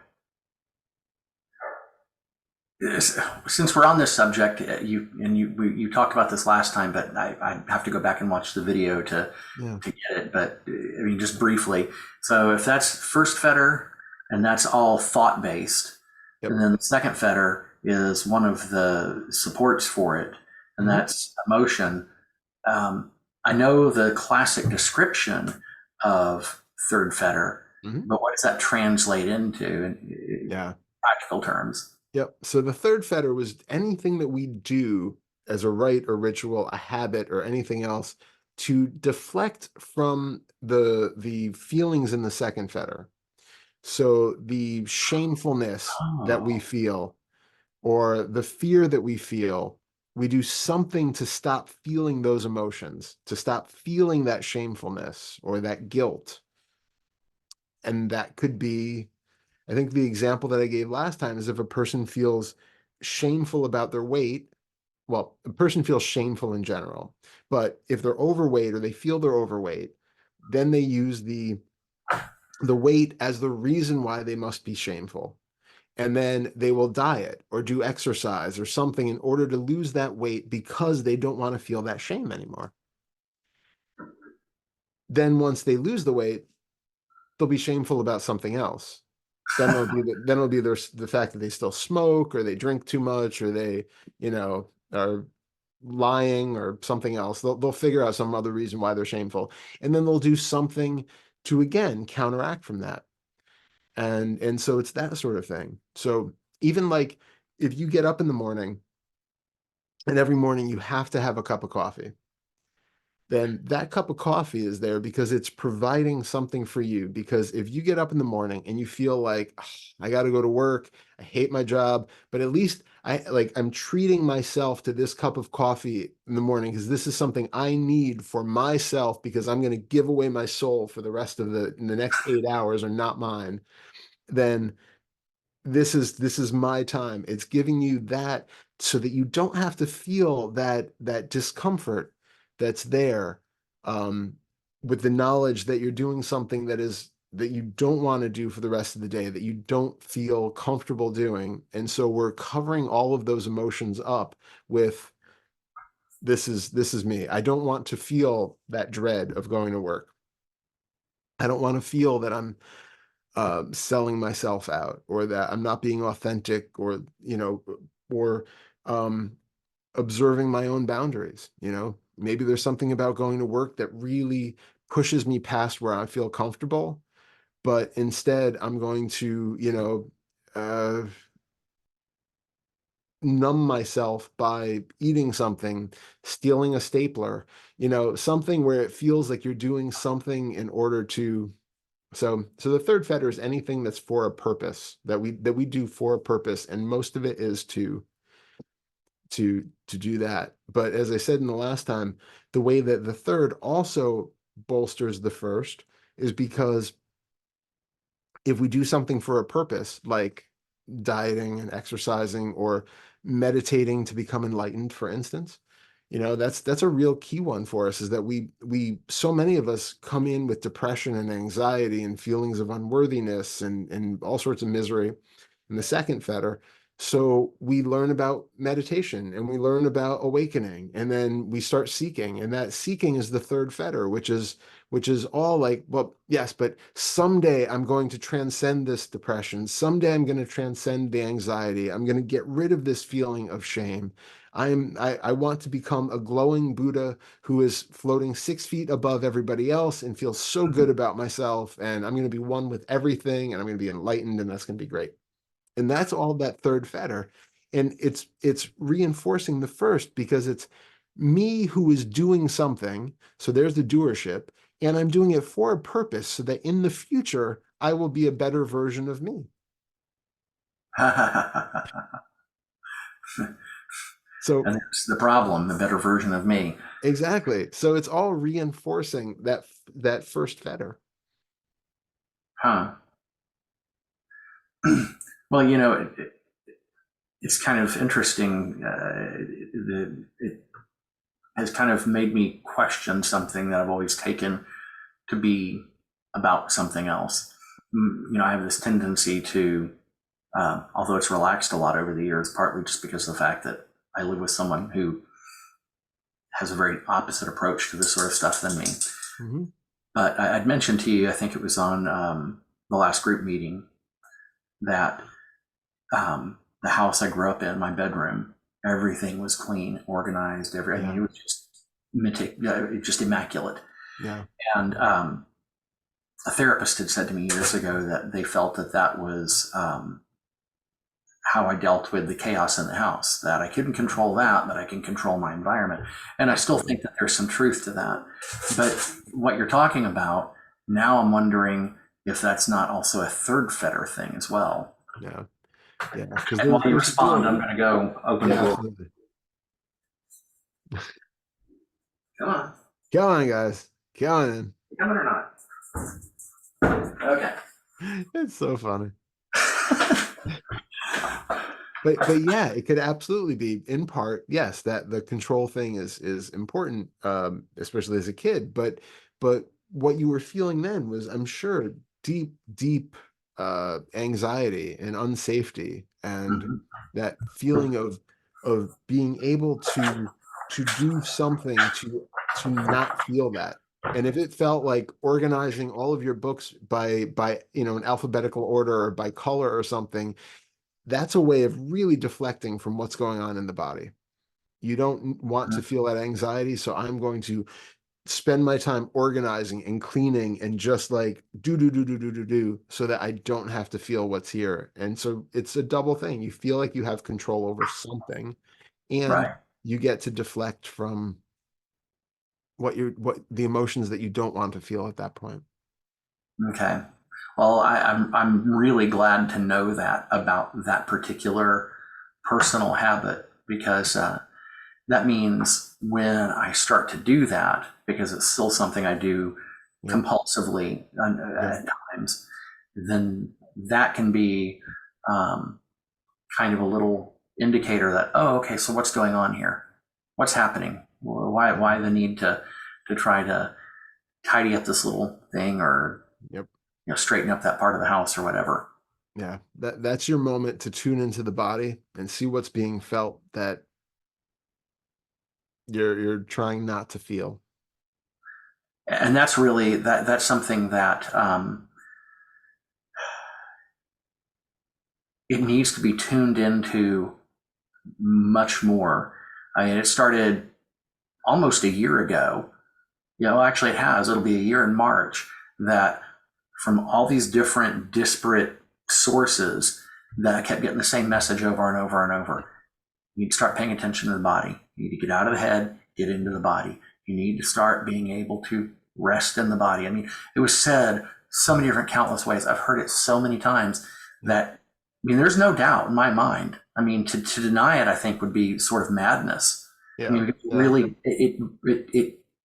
Speaker 1: since we're on this subject, you talked about this last time, but I have to go back and watch the video
Speaker 2: Yeah.
Speaker 1: to get it. But I mean, just briefly. So if that's first fetter and that's all thought based,
Speaker 2: Yep.
Speaker 1: and then the second fetter is one of the supports for it, and
Speaker 2: Hmm.
Speaker 1: that's emotion. Um, I know the classic description of third fetter,
Speaker 2: Hmm.
Speaker 1: but what does that translate into in
Speaker 2: Yeah.
Speaker 1: practical terms?
Speaker 2: Yep. So the third fetter was anything that we do as a rite or ritual, a habit, or anything else to deflect from the feelings in the second fetter. So the shamefulness that we
Speaker 1: Oh,
Speaker 2: feel or the fear that we feel, we do something to stop feeling those emotions, to stop feeling that shamefulness or that guilt. And that could be, I think the example that I gave last time is if a person feels shameful about their weight, well, a person feels shameful in general, but if they're overweight or they feel they're overweight, then they use the weight as the reason why they must be shameful. And then they will diet or do exercise or something in order to lose that weight because they don't want to feel that shame anymore. Then once they lose the weight, they'll be shameful about something else. Then it'll be the fact that they still smoke or they drink too much or they, you know, are lying or something else. They'll figure out some other reason why they're shameful. And then they'll do something to again counteract from that. And so it's that sort of thing. So even like if you get up in the morning and every morning you have to have a cup of coffee, then that cup of coffee is there because it's providing something for you. Because if you get up in the morning and you feel like, "Ugh, I got to go to work, I hate my job, but at least I'm treating myself to this cup of coffee in the morning because this is something I need for myself because I'm going to give away my soul for the rest of the next 8 hours are not mine," then this is my time. It's giving you that so that you don't have to feel that discomfort that's there, um, with the knowledge that you're doing something that is that you don't want to do for the rest of the day, that you don't feel comfortable doing. And so we're covering all of those emotions up with this is me. I don't want to feel that dread of going to work. I don't want to feel that I'm selling myself out, or that I'm not being authentic, or or um, observing my own boundaries. Maybe there's something about going to work that really pushes me past where I feel comfortable, but instead I'm going to numb myself by eating something, stealing a stapler, something where it feels like you're doing something in order to. So the third fetter is anything that's for a purpose, that we do for a purpose, and most of it is to do that. But as I said in the last time, the way that the third also bolsters the first is because if we do something for a purpose, like dieting and exercising or meditating to become enlightened, for instance, that's a real key one for us, is that we so many of us come in with depression and anxiety and feelings of unworthiness and all sorts of misery in the second fetter. So we learn about meditation and we learn about awakening, and then we start seeking, and that seeking is the third fetter, which is all like, well, yes, but someday I'm going to transcend this depression. Someday I'm going to transcend the anxiety. I'm going to get rid of this feeling of shame. I want to become a glowing Buddha who is floating 6 feet above everybody else and feels so good about myself. And I'm going to be one with everything, and I'm going to be enlightened, and that's going to be great. And that's all that third fetter. And it's reinforcing the first, because it's me who is doing something. So there's the doership, and I'm doing it for a purpose so that in the future I will be a better version of me. So
Speaker 1: And there's the problem, the better version of me.
Speaker 2: exactly. So it's all reinforcing that first fetter.
Speaker 1: Huh. Well, it's kind of interesting. It has kind of made me question something that I've always taken to be about something else. I have this tendency to, although it's relaxed a lot over the years, partly just because of the fact that I live with someone who has a very opposite approach to this sort of stuff than me.
Speaker 2: Mm-hmm.
Speaker 1: But I'd mentioned to you, I think it was on the last group meeting, that the house I grew up in, my bedroom, everything was clean, organized. I mean,
Speaker 2: Yeah.
Speaker 1: it was just immaculate.
Speaker 2: Yeah.
Speaker 1: And a therapist had said to me years ago that they felt that was how I dealt with the chaos in the house, that I couldn't control that, but I can control my environment. And I still think that there's some truth to that. But what you're talking about, now I'm wondering if that's not also a third fetter thing as well.
Speaker 2: Yeah. Yeah. Because
Speaker 1: And while you
Speaker 2: there's
Speaker 1: respond,
Speaker 2: still.
Speaker 1: I'm going to go open the
Speaker 2: Yeah,
Speaker 1: door.
Speaker 2: absolutely.
Speaker 1: Come on.
Speaker 2: Come on, guys. Come on.
Speaker 1: Coming or not? Okay.
Speaker 2: It's so funny. But yeah, it could absolutely be, in part, yes, that the control thing is important, especially as a kid. But what you were feeling then was, I'm sure, deep anxiety and unsafety, and
Speaker 1: Mhm.
Speaker 2: that feeling of being able to do something to not feel that. And if it felt like organizing all of your books by an alphabetical order or by color or something, that's a way of really deflecting from what's going on in the body. You don't want to feel that anxiety, so I'm going to spend my time organizing and cleaning and just like do so that I don't have to feel what's here. And so it's a double thing. You feel like you have control over something, and
Speaker 1: Right.
Speaker 2: you get to deflect from what the emotions that you don't want to feel at that point.
Speaker 1: Okay. Well, I'm really glad to know that about that particular personal habit, because that means when I start to do that, because it's still something I do
Speaker 2: Yeah.
Speaker 1: compulsively
Speaker 2: Yeah.
Speaker 1: at times, then that can be um, kind of a little indicator that, oh, okay, so what's going on here? What's happening? Why the need to try to tidy up this little thing, or
Speaker 2: Yep.
Speaker 1: straighten up that part of the house or whatever.
Speaker 2: Yeah, that's your moment to tune into the body and see what's being felt that you're trying not to feel.
Speaker 1: And that's really that's something that it needs to be tuned into much more. I mean, it started almost a year ago. Actually, it has. It'll be a year in March, that from all these different disparate sources, that I kept getting the same message over and over and over. You need to start paying attention to the body. You need to get out of the head, get into the body. You need to start being able to rest in the body. I mean, it was said so many different countless ways. I've heard it so many times that, I mean, there's no doubt in my mind. I mean, to deny it, I think, would be sort of madness. I
Speaker 2: Yeah,
Speaker 1: mean,
Speaker 2: yeah,
Speaker 1: really,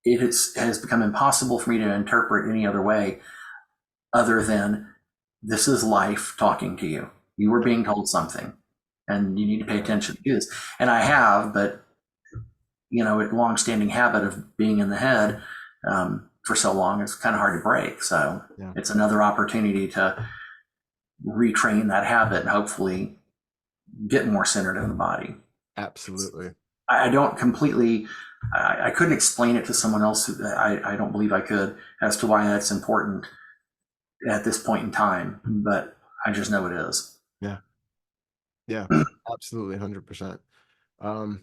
Speaker 1: has become impossible for me to interpret any other way other than this is life talking to you. You were being told something, and you need to pay attention to this. And I have, but a long-standing habit of being in the head for so long, it's kind of hard to break. So
Speaker 2: yeah,
Speaker 1: it's another opportunity to retrain that habit and hopefully get more centered in the body.
Speaker 2: absolutely.
Speaker 1: I don't completely, I couldn't explain it to someone else. I don't believe I could, as to why that's important at this point in time, but I just know it is.
Speaker 2: Yeah, yeah, absolutely, 100%. Um,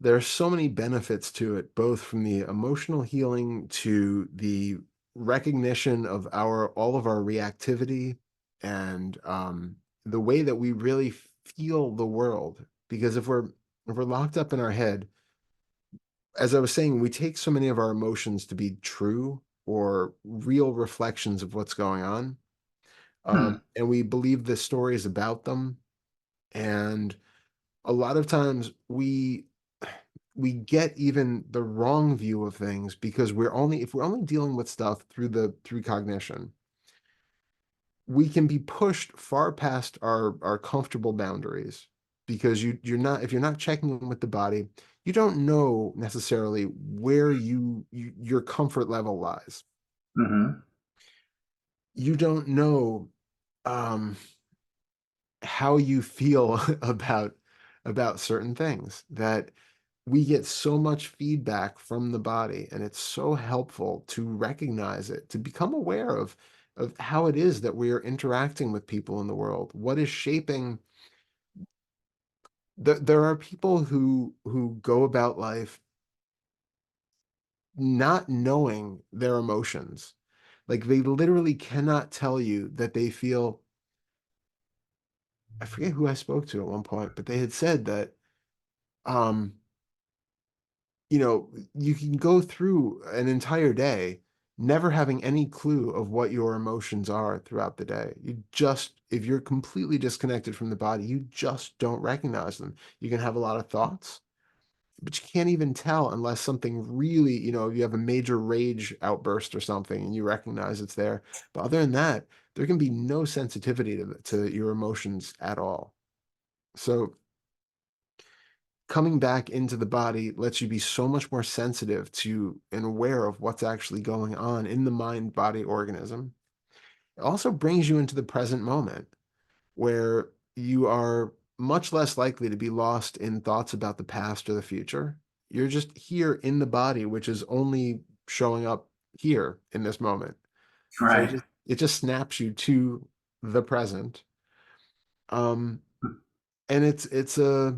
Speaker 2: there are so many benefits to it, both from the emotional healing to the recognition of all of our reactivity and the way that we really feel the world. Because if we're locked up in our head, as I was saying, we take so many of our emotions to be true or real reflections of what's going on.
Speaker 1: Hmm.
Speaker 2: And we believe the stories about them. And a lot of times we get even the wrong view of things because if we're only dealing with stuff through cognition, we can be pushed far past our comfortable boundaries because you're not if you're not checking in with the body, you don't know necessarily where your comfort level lies.
Speaker 1: Mm-hmm.
Speaker 2: You don't know um how you feel about certain things. That we get so much feedback from the body, and it's so helpful to recognize it, to become aware of how it is that we are interacting with people in the world, what is shaping. There are people who go about life not knowing their emotions. Like, they literally cannot tell you that they feel. I forget who I spoke to at one point, but they had said that um you can go through an entire day never having any clue of what your emotions are throughout the day. If you're completely disconnected from the body, you just don't recognize them. You can have a lot of thoughts, but you can't even tell unless something really, you have a major rage outburst or something and you recognize it's there. But other than that, there can be no sensitivity to your emotions at all. So coming back into the body lets you be so much more sensitive to and aware of what's actually going on in the mind body organism. It also brings you into the present moment where you are much less likely to be lost in thoughts about the past or the future. You're just here in the body, which is only showing up here in this moment. So
Speaker 1: Right.
Speaker 2: it just snaps you to the present. Um, and it's a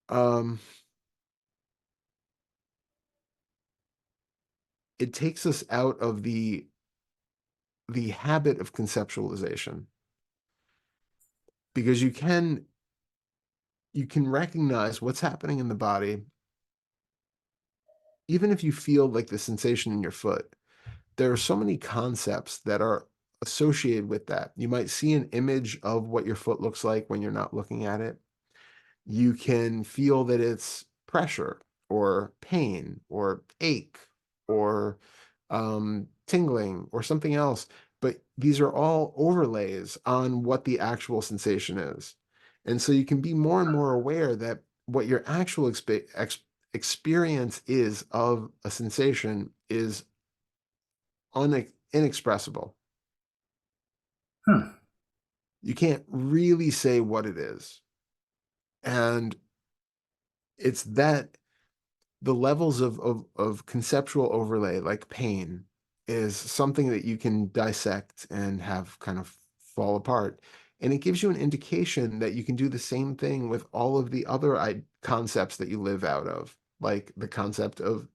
Speaker 2: um it takes us out of the habit of conceptualization, because you can recognize what's happening in the body even if you feel like the sensation in your foot. There are so many concepts that are associated with that. You might see an image of what your foot looks like when you're not looking at it. You can feel that it's pressure or pain or ache or tingling or something else. But these are all overlays on what the actual sensation is. And so you can be more and more aware that what your actual experience is of a sensation is inexpressible.
Speaker 1: Hmm.
Speaker 2: You can't really say what it is. And it's that the levels of conceptual overlay, like pain, is something that you can dissect and have kind of fall apart. And it gives you an indication that you can do the same thing with all of the other concepts that you live out of, like the concept of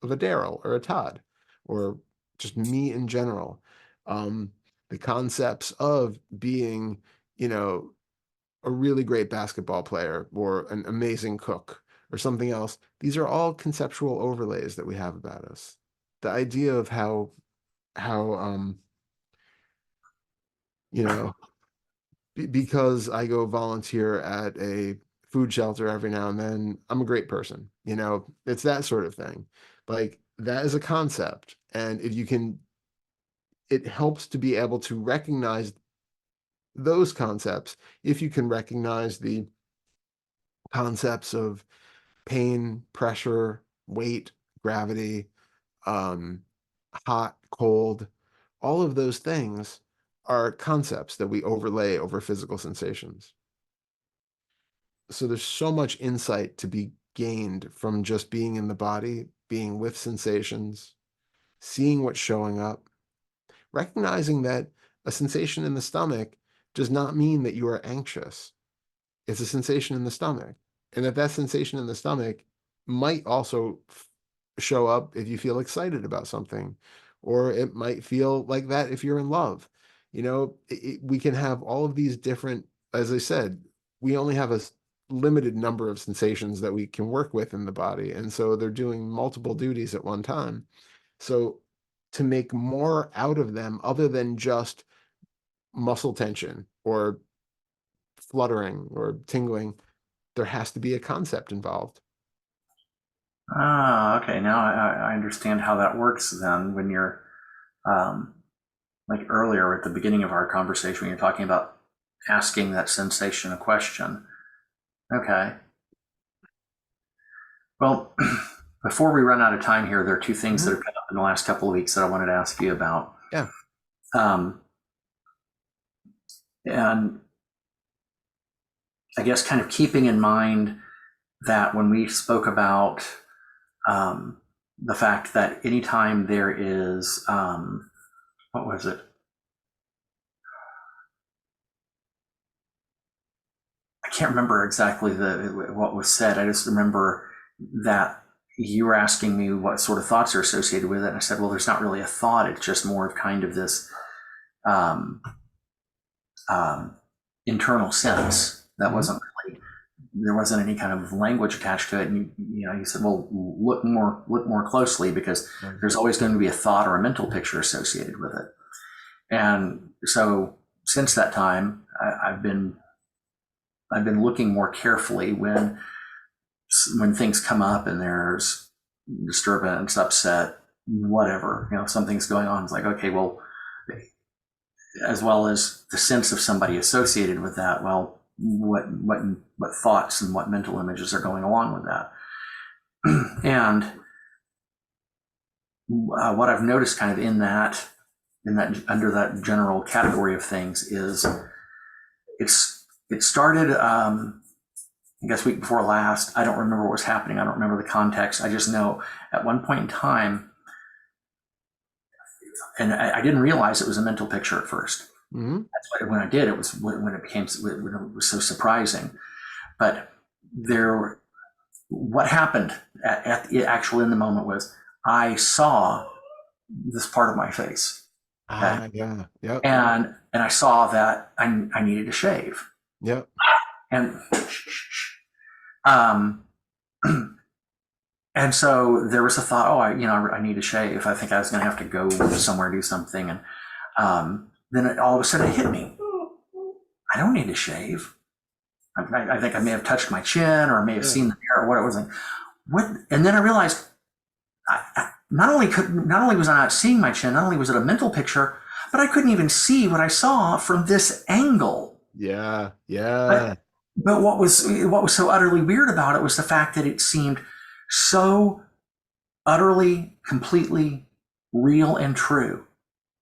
Speaker 2: a Darrell or a Todd, or just me in general. The concepts of being, you know, a really great basketball player or an amazing cook or something else. These are all conceptual overlays that we have about us. The idea of how you know, because I go volunteer at a food shelter every now and then, I'm a great person. You know, it's that sort of thing. Like that is a concept. And if you can, it helps to be able to recognize those concepts if you can recognize the concepts of pain, pressure, weight, gravity, um, hot, cold, all of those things are concepts that we overlay over physical sensations. So there's so much insight to be gained from just being in the body, being with sensations, seeing what's showing up, recognizing that a sensation in the stomach does not mean that you are anxious. It's a sensation in the stomach. And that sensation in the stomach might also show up if you feel excited about something, or it might feel like that if you're in love. You know, we can have all of these different, as I said, we only have a limited number of sensations that we can work with in the body. And so they're doing multiple duties at one time. So to make more out of them other than just muscle tension or fluttering or tingling, there has to be a concept involved.
Speaker 1: Ah, okay. Now I understand how that works then when you're, um, like earlier at the beginning of our conversation, when you're talking about asking that sensation a question. Okay. Well, before we run out of time here, there are two things that have come up in the last couple of weeks that I wanted to ask you about.
Speaker 2: Yeah.
Speaker 1: Um, and I guess kind of keeping in mind that when we spoke about the fact that anytime there is, what was it? I can't remember exactly what was said. I just remember that you were asking me what sort of thoughts are associated with it. And I said, well, there's not really a thought. It's just more of kind of this um, internal sense that wasn't really, there wasn't any kind of language attached to it. And you said, well, look more closely because there's always going to be a thought or a mental picture associated with it. And so since that time, I've been looking more carefully when things come up and there's disturbance, upset, whatever, something's going on. It's like, okay, well, as well as the sense of somebody associated with that, well, what thoughts and what mental images are going along with that. And what I've noticed kind of in that under that general category of things is it started I guess week before last. I don't remember what was happening. I don't remember the context. I just know at one point in time, and I didn't realize it was a mental picture at first. That's why when I did, it was when it was so surprising. But what happened actually in the moment was I saw this part of my face.
Speaker 2: Okay? Yeah. Yep.
Speaker 1: And I saw that I needed to shave.
Speaker 2: Yep.
Speaker 1: And and so there was a thought, I need to shave. I think I was going to have to go somewhere, do something. And then all of a sudden it hit me. I don't need to shave. I think I may have touched my chin or I may have seen the hair or what it was like. What? And then I realized not only was I not seeing my chin, not only was it a mental picture, but I couldn't even see what I saw from this angle.
Speaker 2: Yeah. Yeah.
Speaker 1: But what was so utterly weird about it was the fact that it seemed so utterly, completely real and true.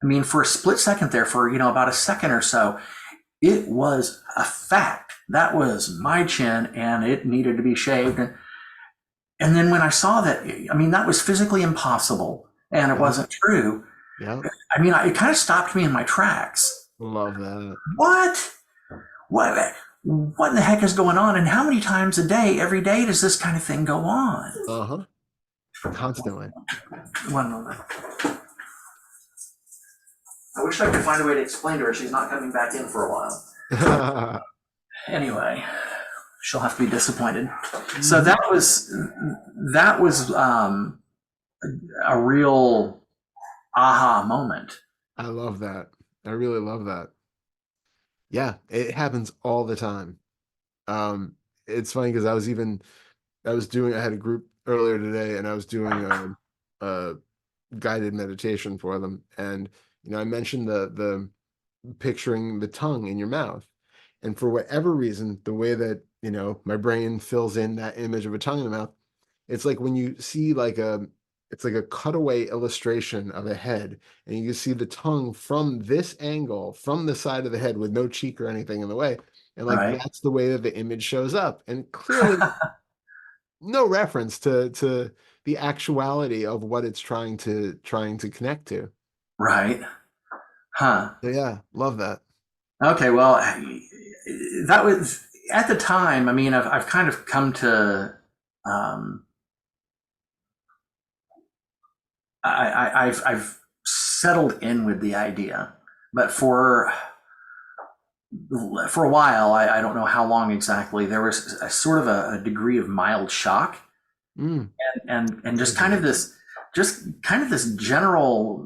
Speaker 1: I mean, for a split second there, for, about a second or so, it was a fact. That was my chin and it needed to be shaved. And then when I saw that, I mean, that was physically impossible and it
Speaker 2: Yeah.
Speaker 1: wasn't true.
Speaker 2: Yeah.
Speaker 1: I mean, it kind of stopped me in my tracks.
Speaker 2: Love that.
Speaker 1: What? What in the heck is going on? And how many times a day, every day, does this kind of thing go on?
Speaker 2: Uh-huh. Constantly.
Speaker 1: One moment. I wish I could find a way to explain to her. She's not coming back in for a while. Anyway, she'll have to be disappointed. So that was a real aha moment.
Speaker 2: I love that. I really love that. Yeah, it happens all the time. It's funny because I had a group earlier today and I was doing a guided meditation for them. And, I mentioned the picturing the tongue in your mouth. And for whatever reason, the way that, my brain fills in that image of a tongue in the mouth, it's like when you see it's like a cutaway illustration of a head, and you see the tongue from this angle, from the side of the head with no cheek or anything in the way. And like
Speaker 1: Right.
Speaker 2: that's the way that the image shows up. And clearly no reference to the actuality of what it's trying to connect to.
Speaker 1: Right. Huh.
Speaker 2: So yeah, love that.
Speaker 1: Okay. Well, that was at the time. I mean, I've kind of come to. Um, I've settled in with the idea, but for a while, I don't know how long exactly, there was a sort of a degree of mild shock
Speaker 2: Mm,
Speaker 1: and just kind of this general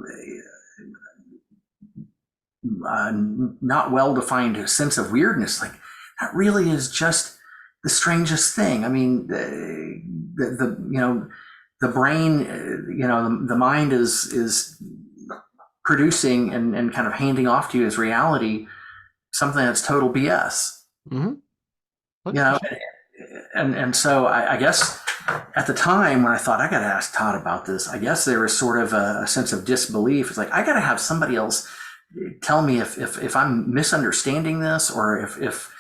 Speaker 1: not well defined sense of weirdness. Like that really is just the strangest thing. I mean, the brain, the mind is producing and kind of handing off to you as reality something that's total BS.
Speaker 2: hmm
Speaker 1: You know,
Speaker 2: 100%.
Speaker 1: and so I guess at the time when I thought I got to ask Todd about this, I guess there was sort of a sense of disbelief. It's like I got to have somebody else tell me if I'm misunderstanding this or if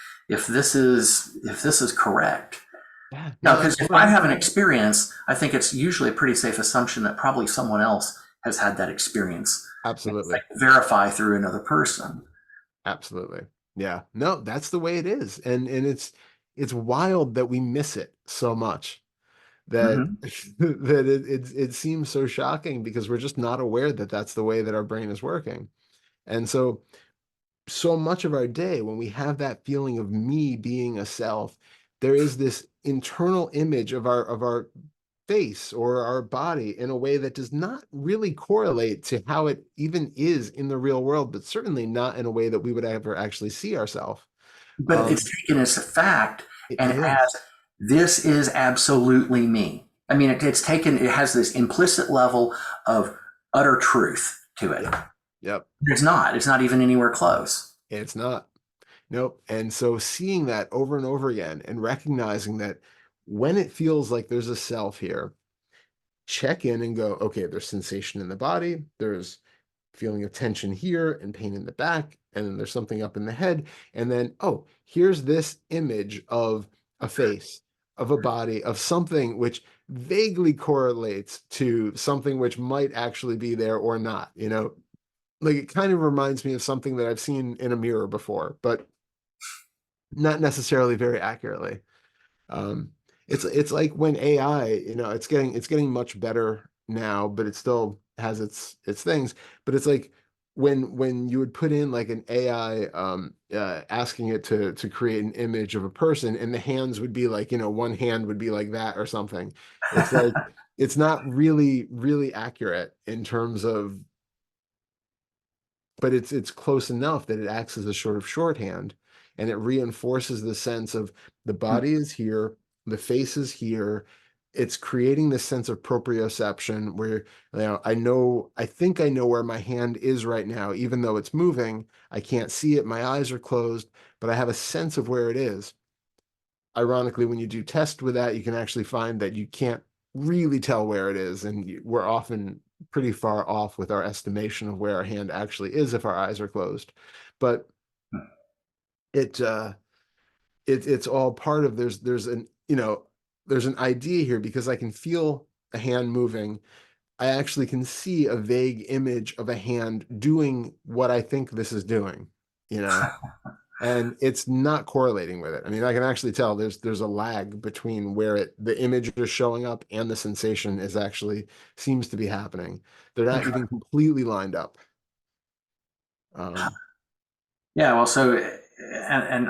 Speaker 1: this is correct.
Speaker 2: Yeah,
Speaker 1: No,
Speaker 2: no,
Speaker 1: because
Speaker 2: that's
Speaker 1: if I
Speaker 2: totally.
Speaker 1: have an experience, I think it's usually a pretty safe assumption that probably someone else has had that experience. I
Speaker 2: Absolutely.
Speaker 1: can verify through another person.
Speaker 2: Absolutely. Yeah. No, that's the way it is. And it's wild that we miss it so much that
Speaker 1: Hmm.
Speaker 2: that it seems so shocking because we're just not aware that that's the way that our brain is working. And so much of our day when we have that feeling of me being a self, there is this internal image of our face or our body in a way that does not really correlate to how it even is in the real world, but certainly not in a way that we would ever actually see ourselves.
Speaker 1: But it's taken as a fact
Speaker 2: It
Speaker 1: and as
Speaker 2: is.
Speaker 1: this is absolutely me. I mean, it has this implicit level of utter truth to it.
Speaker 2: Yep. Yep.
Speaker 1: It's not even anywhere close.
Speaker 2: It's not. Nope. And so seeing that over and over again and recognizing that when it feels like there's a self here, check in and go, okay, there's sensation in the body, there's feeling of tension here and pain in the back, and then there's something up in the head. And then, oh, here's this image of a face, of a body, of something which vaguely correlates to something which might actually be there or not, Like it kind of reminds me of something that I've seen in a mirror before, but not necessarily very accurately. Um, it's like when AI, it's getting much better now, but it still has its things. But it's like when you would put in like an AI asking it to create an image of a person, and the hands would be like, one hand would be like that or something. It's like it's not really accurate in terms of, but it's close enough that it acts as a sort of shorthand, and it reinforces the sense of the body is here, the face is here. It's creating this sense of proprioception where I think I know where my hand is right now, even though it's moving. I can't see it, my eyes are closed, but I have a sense of where it is. Ironically, when you do test with that, you can actually find that you can't really tell where it is, and we're often pretty far off with our estimation of where our hand actually is if our eyes are closed. But it it's all part of there's an there's an idea here, because I can feel a hand moving. I actually can see a vague image of a hand doing what I think this is doing, and it's not correlating with it. I mean, I can actually tell there's a lag between where the image is showing up and the sensation is actually seems to be happening. They're not even completely lined up. Um,
Speaker 1: Yeah, well, so and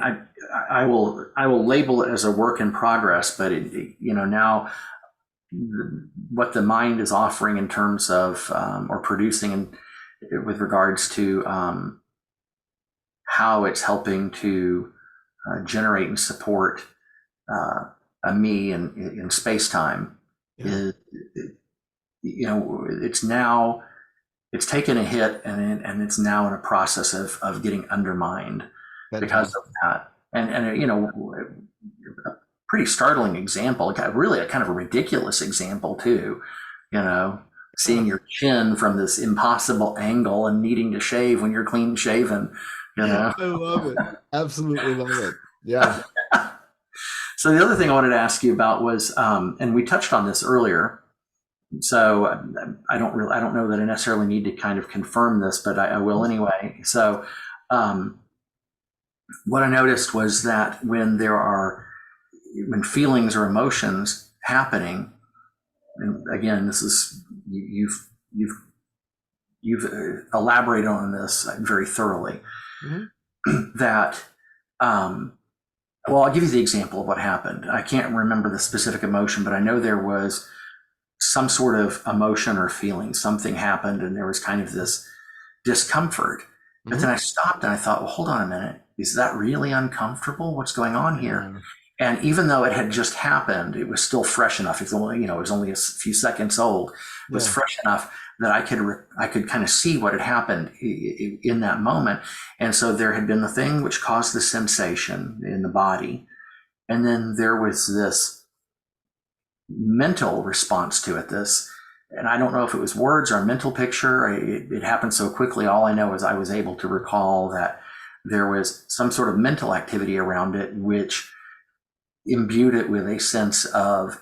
Speaker 1: I will label it as a work in progress, but now what the mind is offering in terms of or producing with regards to how it's helping to generate and support a me in space time
Speaker 2: yeah,
Speaker 1: is it's taken a hit, and it's now in a process of getting undermined because
Speaker 2: fantastic.
Speaker 1: of that. And a pretty startling example, really a kind of a ridiculous example too. You know,
Speaker 2: Oh,
Speaker 1: seeing your chin from this impossible angle and needing to shave when you're clean shaven. You know.
Speaker 2: I love it. Absolutely love it. Yeah.
Speaker 1: So the other thing I wanted to ask you about was, and we touched on this earlier. So I don't know that I necessarily need to kind of confirm this, but I will anyway. So um, what I noticed was that when feelings or emotions happening, and again, this is you've you've elaborated on this very thoroughly.
Speaker 2: Mhm.
Speaker 1: That well, I'll give you the example of what happened. I can't remember the specific emotion, but I know there was some sort of emotion or feeling. Something happened, and there was kind of this discomfort. But then
Speaker 2: Mhm.
Speaker 1: I stopped and I thought, well, hold on a minute. Is that really uncomfortable? What's going on here?
Speaker 2: Yeah.
Speaker 1: And even though it had just happened, it was still fresh enough. It's only, it was only a few seconds old. It was
Speaker 2: Yeah.
Speaker 1: fresh enough that I could kind of see what had happened in that moment. And so there had been the thing which caused the sensation in the body. And then there was this mental response to it. And I don't know if it was words or a mental picture. It happened so quickly. All I know is I was able to recall that there was some sort of mental activity around it, which imbued it with a sense of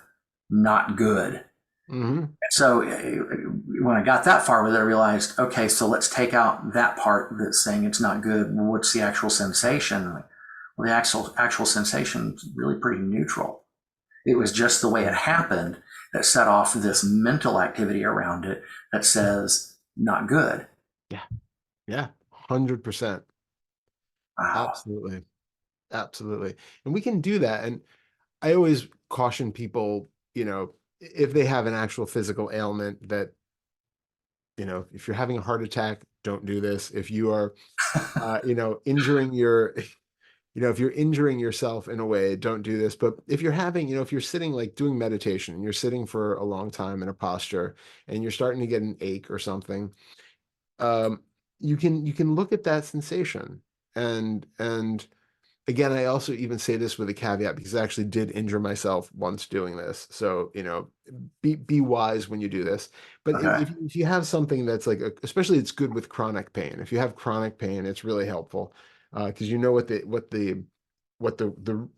Speaker 1: not good.
Speaker 2: Mhm.
Speaker 1: So when I got that far with it, I realized, okay, so let's take out that part that's saying it's not good. What's the actual sensation? Well, the actual sensation is really pretty neutral. It was just the way it happened that set off this mental activity around it that says not good.
Speaker 2: Yeah. Yeah. 100%.
Speaker 1: Wow.
Speaker 2: Absolutely. Absolutely. And we can do that. And I always caution people, if they have an actual physical ailment that, if you're having a heart attack, don't do this. If you are, injuring if you're injuring yourself in a way, don't do this. But if you're having, if you're sitting like doing meditation and you're sitting for a long time in a posture and you're starting to get an ache or something, um, you can look at that sensation and again, I also even say this with a caveat because I actually did injure myself once doing this. So, be wise when you do this. But
Speaker 1: Okay.
Speaker 2: if you have something that's like, especially it's good with chronic pain. If you have chronic pain, it's really helpful because you know what the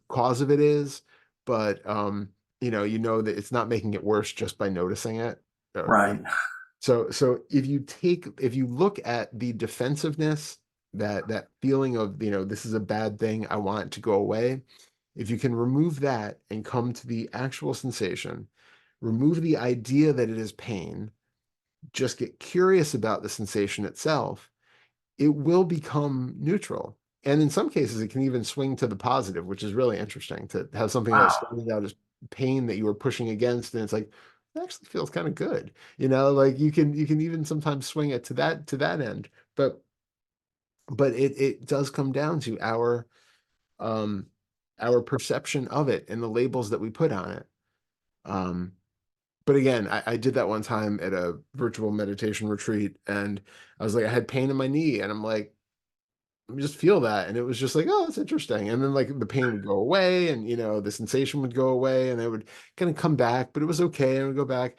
Speaker 2: cause of it is, but you know that it's not making it worse just by noticing it. Uh,
Speaker 1: Right.
Speaker 2: so if you look at the defensiveness, that feeling of, this is a bad thing, I want it to go away. If you can remove that and come to the actual sensation, remove the idea that it is pain, just get curious about the sensation itself, it will become neutral. And in some cases, it can even swing to the positive, which is really interesting to have something that
Speaker 1: Wow.
Speaker 2: started out as pain that you were pushing against, and it's like, it actually feels kind of good. Like you can even sometimes swing it to that end. But it does come down to um our perception of it and the labels that we put on it. Um, but again, I did that one time at a virtual meditation retreat, and I was like, I had pain in my knee, and I'm like, let me just feel that. And it was just like, oh, that's interesting. And then like the pain would go away, and the sensation would go away, and it would kind of come back, but it was okay, and it would go back.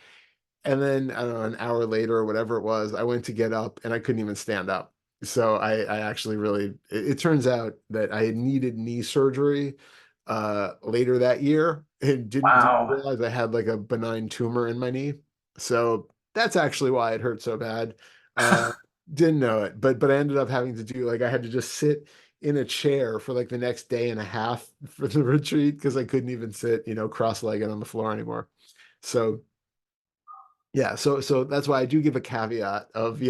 Speaker 2: And then I don't know, an hour later or whatever it was, I went to get up and I couldn't even stand up. So I actually really, it turns out that I had needed knee surgery later that year and didn't
Speaker 1: Wow.
Speaker 2: realize I had like a benign tumor in my knee. So that's actually why it hurt so bad. Uh, didn't know it, but I ended up having to do like I had to just sit in a chair for like the next day and a half for the retreat because I couldn't even sit, cross-legged on the floor anymore. So yeah, so that's why I do give a caveat of,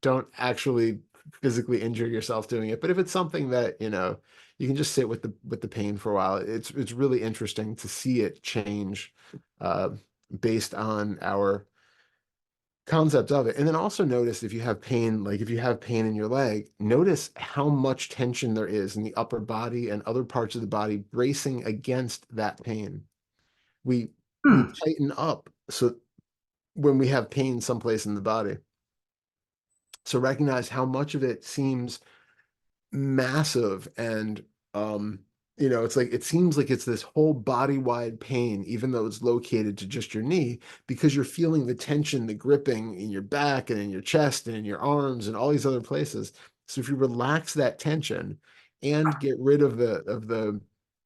Speaker 2: don't actually physically injure yourself doing it. But if it's something that, you can just sit with the pain for a while, it's really interesting to see it change uh based on our concept of it. And then also notice if you have pain, like if you have pain in your leg, notice how much tension there is in the upper body and other parts of the body bracing against that pain. We
Speaker 1: Hmm.
Speaker 2: tighten up so when we have pain someplace in the body. So recognize how much of it seems massive and um it's like it seems like it's this whole body wide pain even though it's located to just your knee because you're feeling the tension, the gripping in your back and in your chest and in your arms and all these other places. So if you relax that tension and get rid of the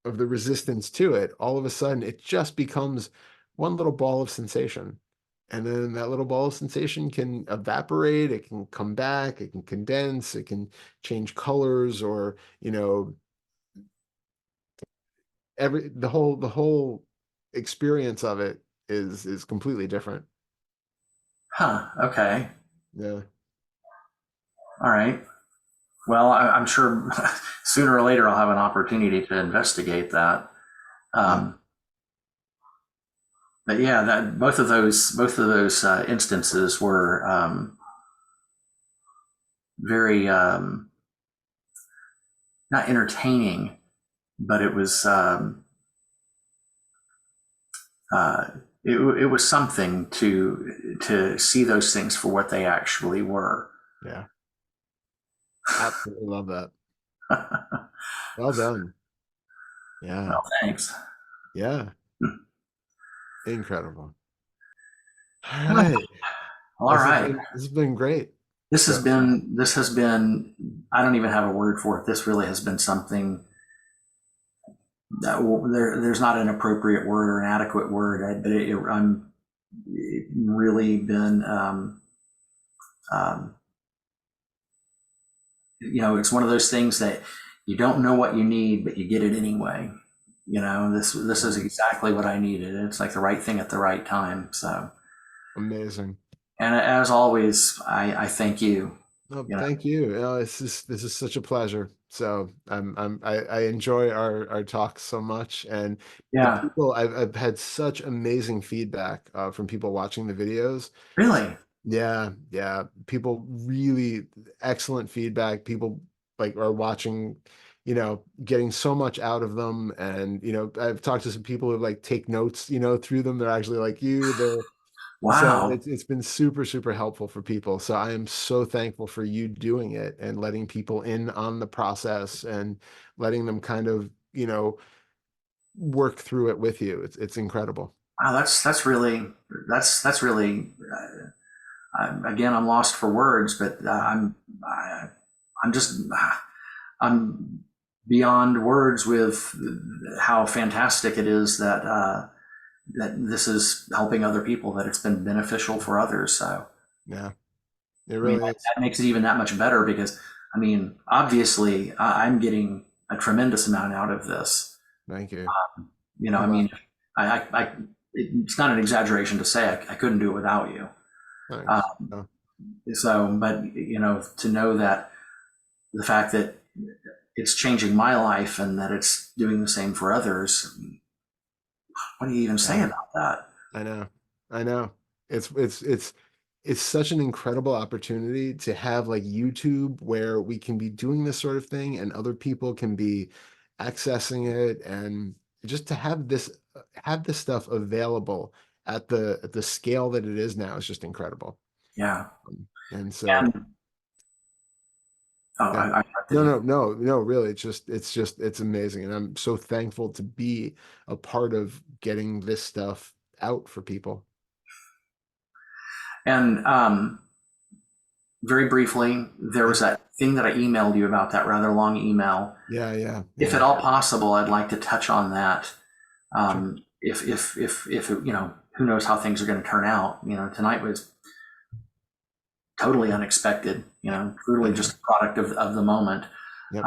Speaker 2: resistance to it, all of a sudden it just becomes one little ball of sensation. And then that little ball of sensation can evaporate, it can come back, it can condense, it can change colors, or the whole experience of it is completely different.
Speaker 1: Huh. Okay.
Speaker 2: Yeah.
Speaker 1: All right. Well, I'm sure sooner or later I'll have an opportunity to investigate that.
Speaker 2: Yeah.
Speaker 1: Um, but yeah, that both of those instances were very not entertaining, but it was uh, it was something to see those things for what they actually were.
Speaker 2: Yeah. Absolutely love that. Well done. Yeah.
Speaker 1: Well, thanks.
Speaker 2: Yeah. Incredible. All right.
Speaker 1: All
Speaker 2: This has
Speaker 1: right.
Speaker 2: been this has been great.
Speaker 1: This has
Speaker 2: So
Speaker 1: been this has been I don't even have a word for it. This really has been something that there's not an appropriate word or an adequate word, but I'm really been um, it's one of those things that you don't know what you need, but you get it anyway. This is
Speaker 2: yeah,
Speaker 1: exactly what I needed. It's like the right thing at the right time. So,
Speaker 2: amazing.
Speaker 1: and as always, I thank you.
Speaker 2: No,
Speaker 1: You know,
Speaker 2: thank you. This is such a pleasure. So I enjoy our talks so much, and the
Speaker 1: yeah,
Speaker 2: people I've had such amazing feedback from people watching the videos.
Speaker 1: really,
Speaker 2: Yeah, yeah, people really excellent feedback. People like are watching, getting so much out of them, and I've talked to some people who like take notes, through them. They're actually like you. So
Speaker 1: wow.
Speaker 2: it's been super, super helpful for people. So I am so thankful for you doing it and letting people in on the process and letting them kind of, work through it with you. It's incredible.
Speaker 1: Wow, that's really again, I'm lost for words, but I'm just I'm beyond words with how fantastic it is that this is helping other people, that it's been beneficial for others. So,
Speaker 2: Yeah, it
Speaker 1: I mean,
Speaker 2: really is.
Speaker 1: that makes it even that much better because, I mean, obviously, I'm getting a tremendous amount out of this.
Speaker 2: Thank you.
Speaker 1: I
Speaker 2: I'm glad.
Speaker 1: mean, it's not an exaggeration to say I couldn't do it without you. Uh,
Speaker 2: Thanks. Oh,
Speaker 1: so, but, to know that the fact that it's changing my life and that it's doing the same for others, what do you even say
Speaker 2: yeah,
Speaker 1: about that?
Speaker 2: I know. I know. It's such an incredible opportunity to have like YouTube where we can be doing this sort of thing and other people can be accessing it, and just to have this stuff available at the scale that it is now is just incredible.
Speaker 1: Yeah.
Speaker 2: And so
Speaker 1: And, oh,
Speaker 2: yeah.
Speaker 1: I
Speaker 2: No,
Speaker 1: interrupted you.
Speaker 2: no, no, no, really. It's amazing. And I'm so thankful to be a part of getting this stuff out for people.
Speaker 1: And very briefly, there was that thing that I emailed you about, that rather long email.
Speaker 2: Yeah.
Speaker 1: If at all possible, I'd like to touch on that.
Speaker 2: Sure.
Speaker 1: If who knows how things are going to turn out. Tonight was totally unexpected. Totally just a product of the moment.
Speaker 2: Yep.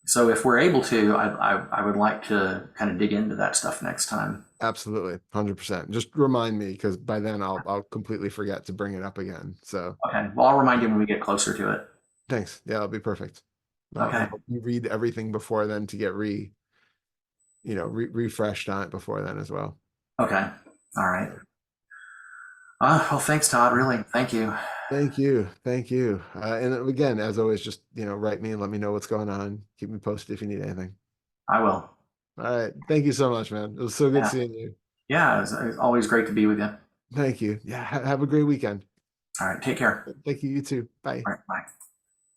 Speaker 1: So if we're able to, I would like to kind of dig into that stuff next time.
Speaker 2: Absolutely. 100%. Just remind me, because by then I'll completely forget to bring it up again. So
Speaker 1: Okay. Well, I'll remind you when we get closer to it.
Speaker 2: thanks. Yeah, that'll be perfect.
Speaker 1: Okay.
Speaker 2: And hope you read everything before then to get refreshed on it before then as well.
Speaker 1: Okay. All right. Well, thanks, Todd. Really, thank you.
Speaker 2: Thank you. Thank you. And again, as always, just, write me and let me know what's going on. Keep me posted if you need anything.
Speaker 1: I will.
Speaker 2: All right. Thank you so much, man. It was so good
Speaker 1: Yeah.
Speaker 2: seeing you.
Speaker 1: Yeah. It's always great to be with you. All
Speaker 2: Thank you. Yeah. Have a great weekend.
Speaker 1: right. Take care.
Speaker 2: Thank you. You too. Bye.
Speaker 1: All right. Bye.